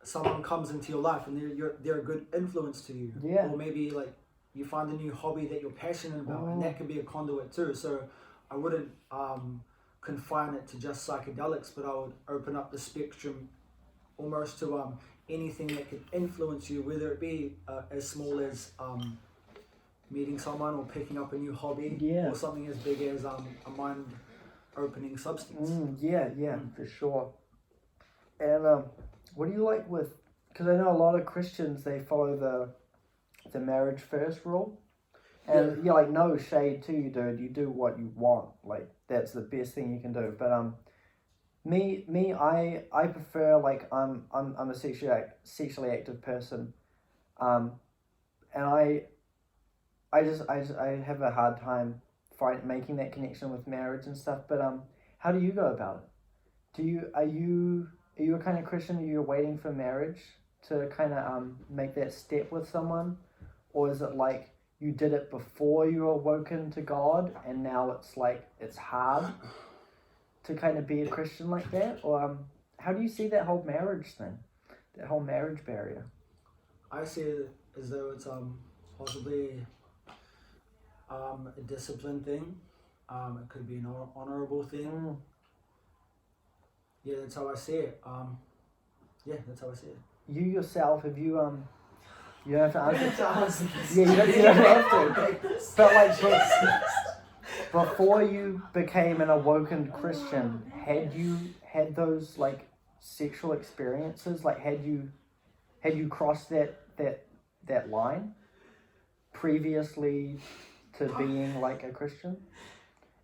Speaker 2: someone comes into your life and they're a good influence to you.
Speaker 1: Yeah.
Speaker 2: Or maybe like you find a new hobby that you're passionate about, and that could be a conduit too. So I wouldn't confine it to just psychedelics, but I would open up the spectrum almost to anything that could influence you, whether it be as small as meeting someone or picking up a new hobby, or something as big as a mind-opening substance.
Speaker 1: For sure. And what do you like with, because I know a lot of Christians, they follow the marriage first rule. And you're like, no shade to you, dude. You do what you want. Like, that's the best thing you can do. But I prefer, like, I'm a sexually active person, and I have a hard time making that connection with marriage and stuff. But how do you go about it? Are you a kind of Christian? Are you waiting for marriage to kind of make that step with someone, or is it like you did it before you were awoken to God, and now it's like it's hard to kind of be a Christian like that? Or how do you see that whole marriage thing, that whole marriage barrier?
Speaker 2: I see it as though it's possibly a discipline thing. It could be an honorable thing. Yeah, that's how I see it. That's how I see it.
Speaker 1: You yourself, have you you don't have to answer. You don't have to. But like, before you became an awoken Christian, had you had those like sexual experiences? Like, had you crossed that line previously to being like a Christian?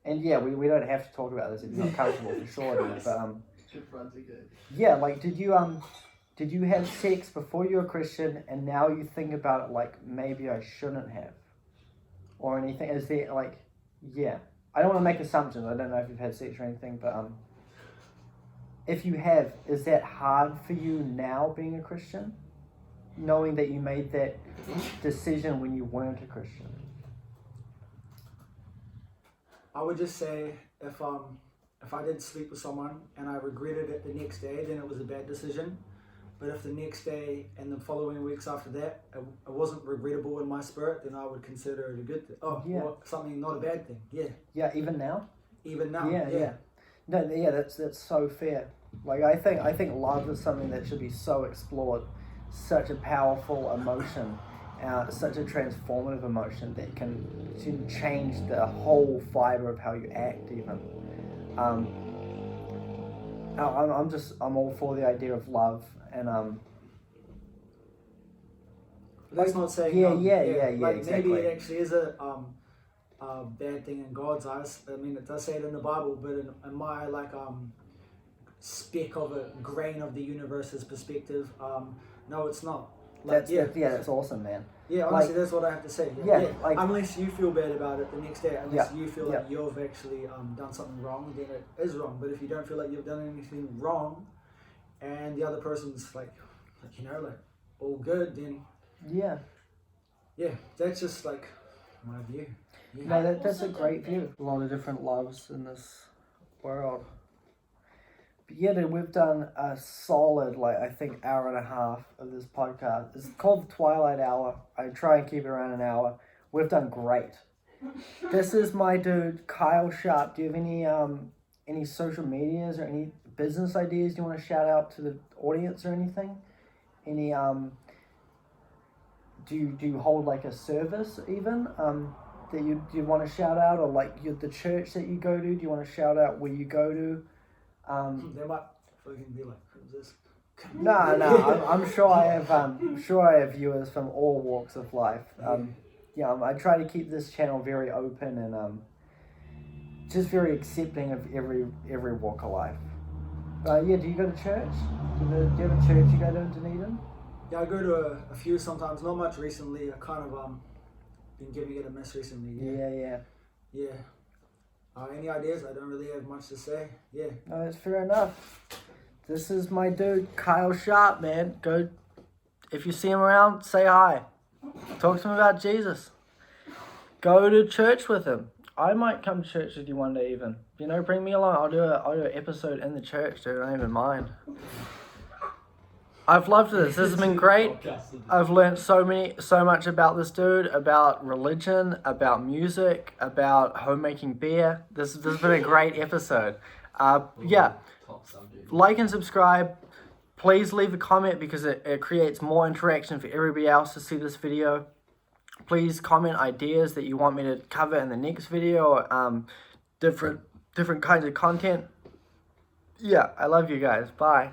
Speaker 1: And we don't have to talk about this if you're not comfortable, for sure. But like, did you have sex before you were a Christian and now you think about it like maybe I shouldn't have? Or anything? Is there like, I don't want to make assumptions. I don't know if you've had sex or anything, but if you have, is that hard for you now being a Christian? Knowing that you made that decision when you weren't a Christian?
Speaker 2: I would just say if I did sleep with someone and I regretted it the next day, then it was a bad decision. But if the next day and the following weeks after that, it wasn't regrettable in my spirit, then I would consider it a good thing. Or something, not a bad thing.
Speaker 1: Yeah, even now?
Speaker 2: Even now,
Speaker 1: No, that's so fair. Like, I think love is something that should be so explored. Such a powerful emotion, such a transformative emotion that can change the whole fiber of how you act even. I'm all for the idea of love, and
Speaker 2: But that's not saying
Speaker 1: yeah,
Speaker 2: like
Speaker 1: exactly.
Speaker 2: maybe it actually is a bad thing in God's eyes. I mean, it does say it in the Bible, but in my like speck of a grain of the universe's perspective, no, it's not. Like,
Speaker 1: That's awesome, man.
Speaker 2: Yeah, honestly, that's what I have to say.
Speaker 1: Yeah, like,
Speaker 2: unless you feel bad about it the next day, unless you feel like
Speaker 1: yeah.
Speaker 2: you've actually done something wrong, then it is wrong. But if you don't feel like you've done anything wrong, and the other person's like all good, then
Speaker 1: Yeah.
Speaker 2: that's just like my view. Yeah.
Speaker 1: No, that's a great view. A lot of different loves in this world. But yeah, dude, we've done a solid, like, I think, hour and a half of this podcast. It's called the Twilight Hour. I try and keep it around an hour. We've done great. This is my dude, Kyle Sharp. Do you have any social medias or any business ideas you want to shout out to the audience or anything? Any do you hold like a service even that you want to shout out, or like the church that you go to? Do you want to shout out where you go to?
Speaker 2: They might fucking be like, who's this?
Speaker 1: No, I'm sure I have viewers from all walks of life. I try to keep this channel very open and just very accepting of every walk of life. Do you go to church? Do you have a church you go to in Dunedin?
Speaker 2: Yeah, I go to a few sometimes. Not much recently. I kind of been giving it a miss recently. Yeah. Any ideas? I don't really have much to say. Yeah.
Speaker 1: No, that's fair enough. This is my dude, Kyle Sharp, man. Go, if you see him around, say hi. Talk to him about Jesus. Go to church with him. I might come to church with you one day even. Bring me along. I'll do an episode in the church, dude. I don't even mind. I've loved this. This has been great. I've learned so much about this dude, about religion, about music, about homemaking beer. This has been a great episode. Like and subscribe. Please leave a comment because it creates more interaction for everybody else to see this video. Please comment ideas that you want me to cover in the next video, or different kinds of content. Yeah, I love you guys. Bye.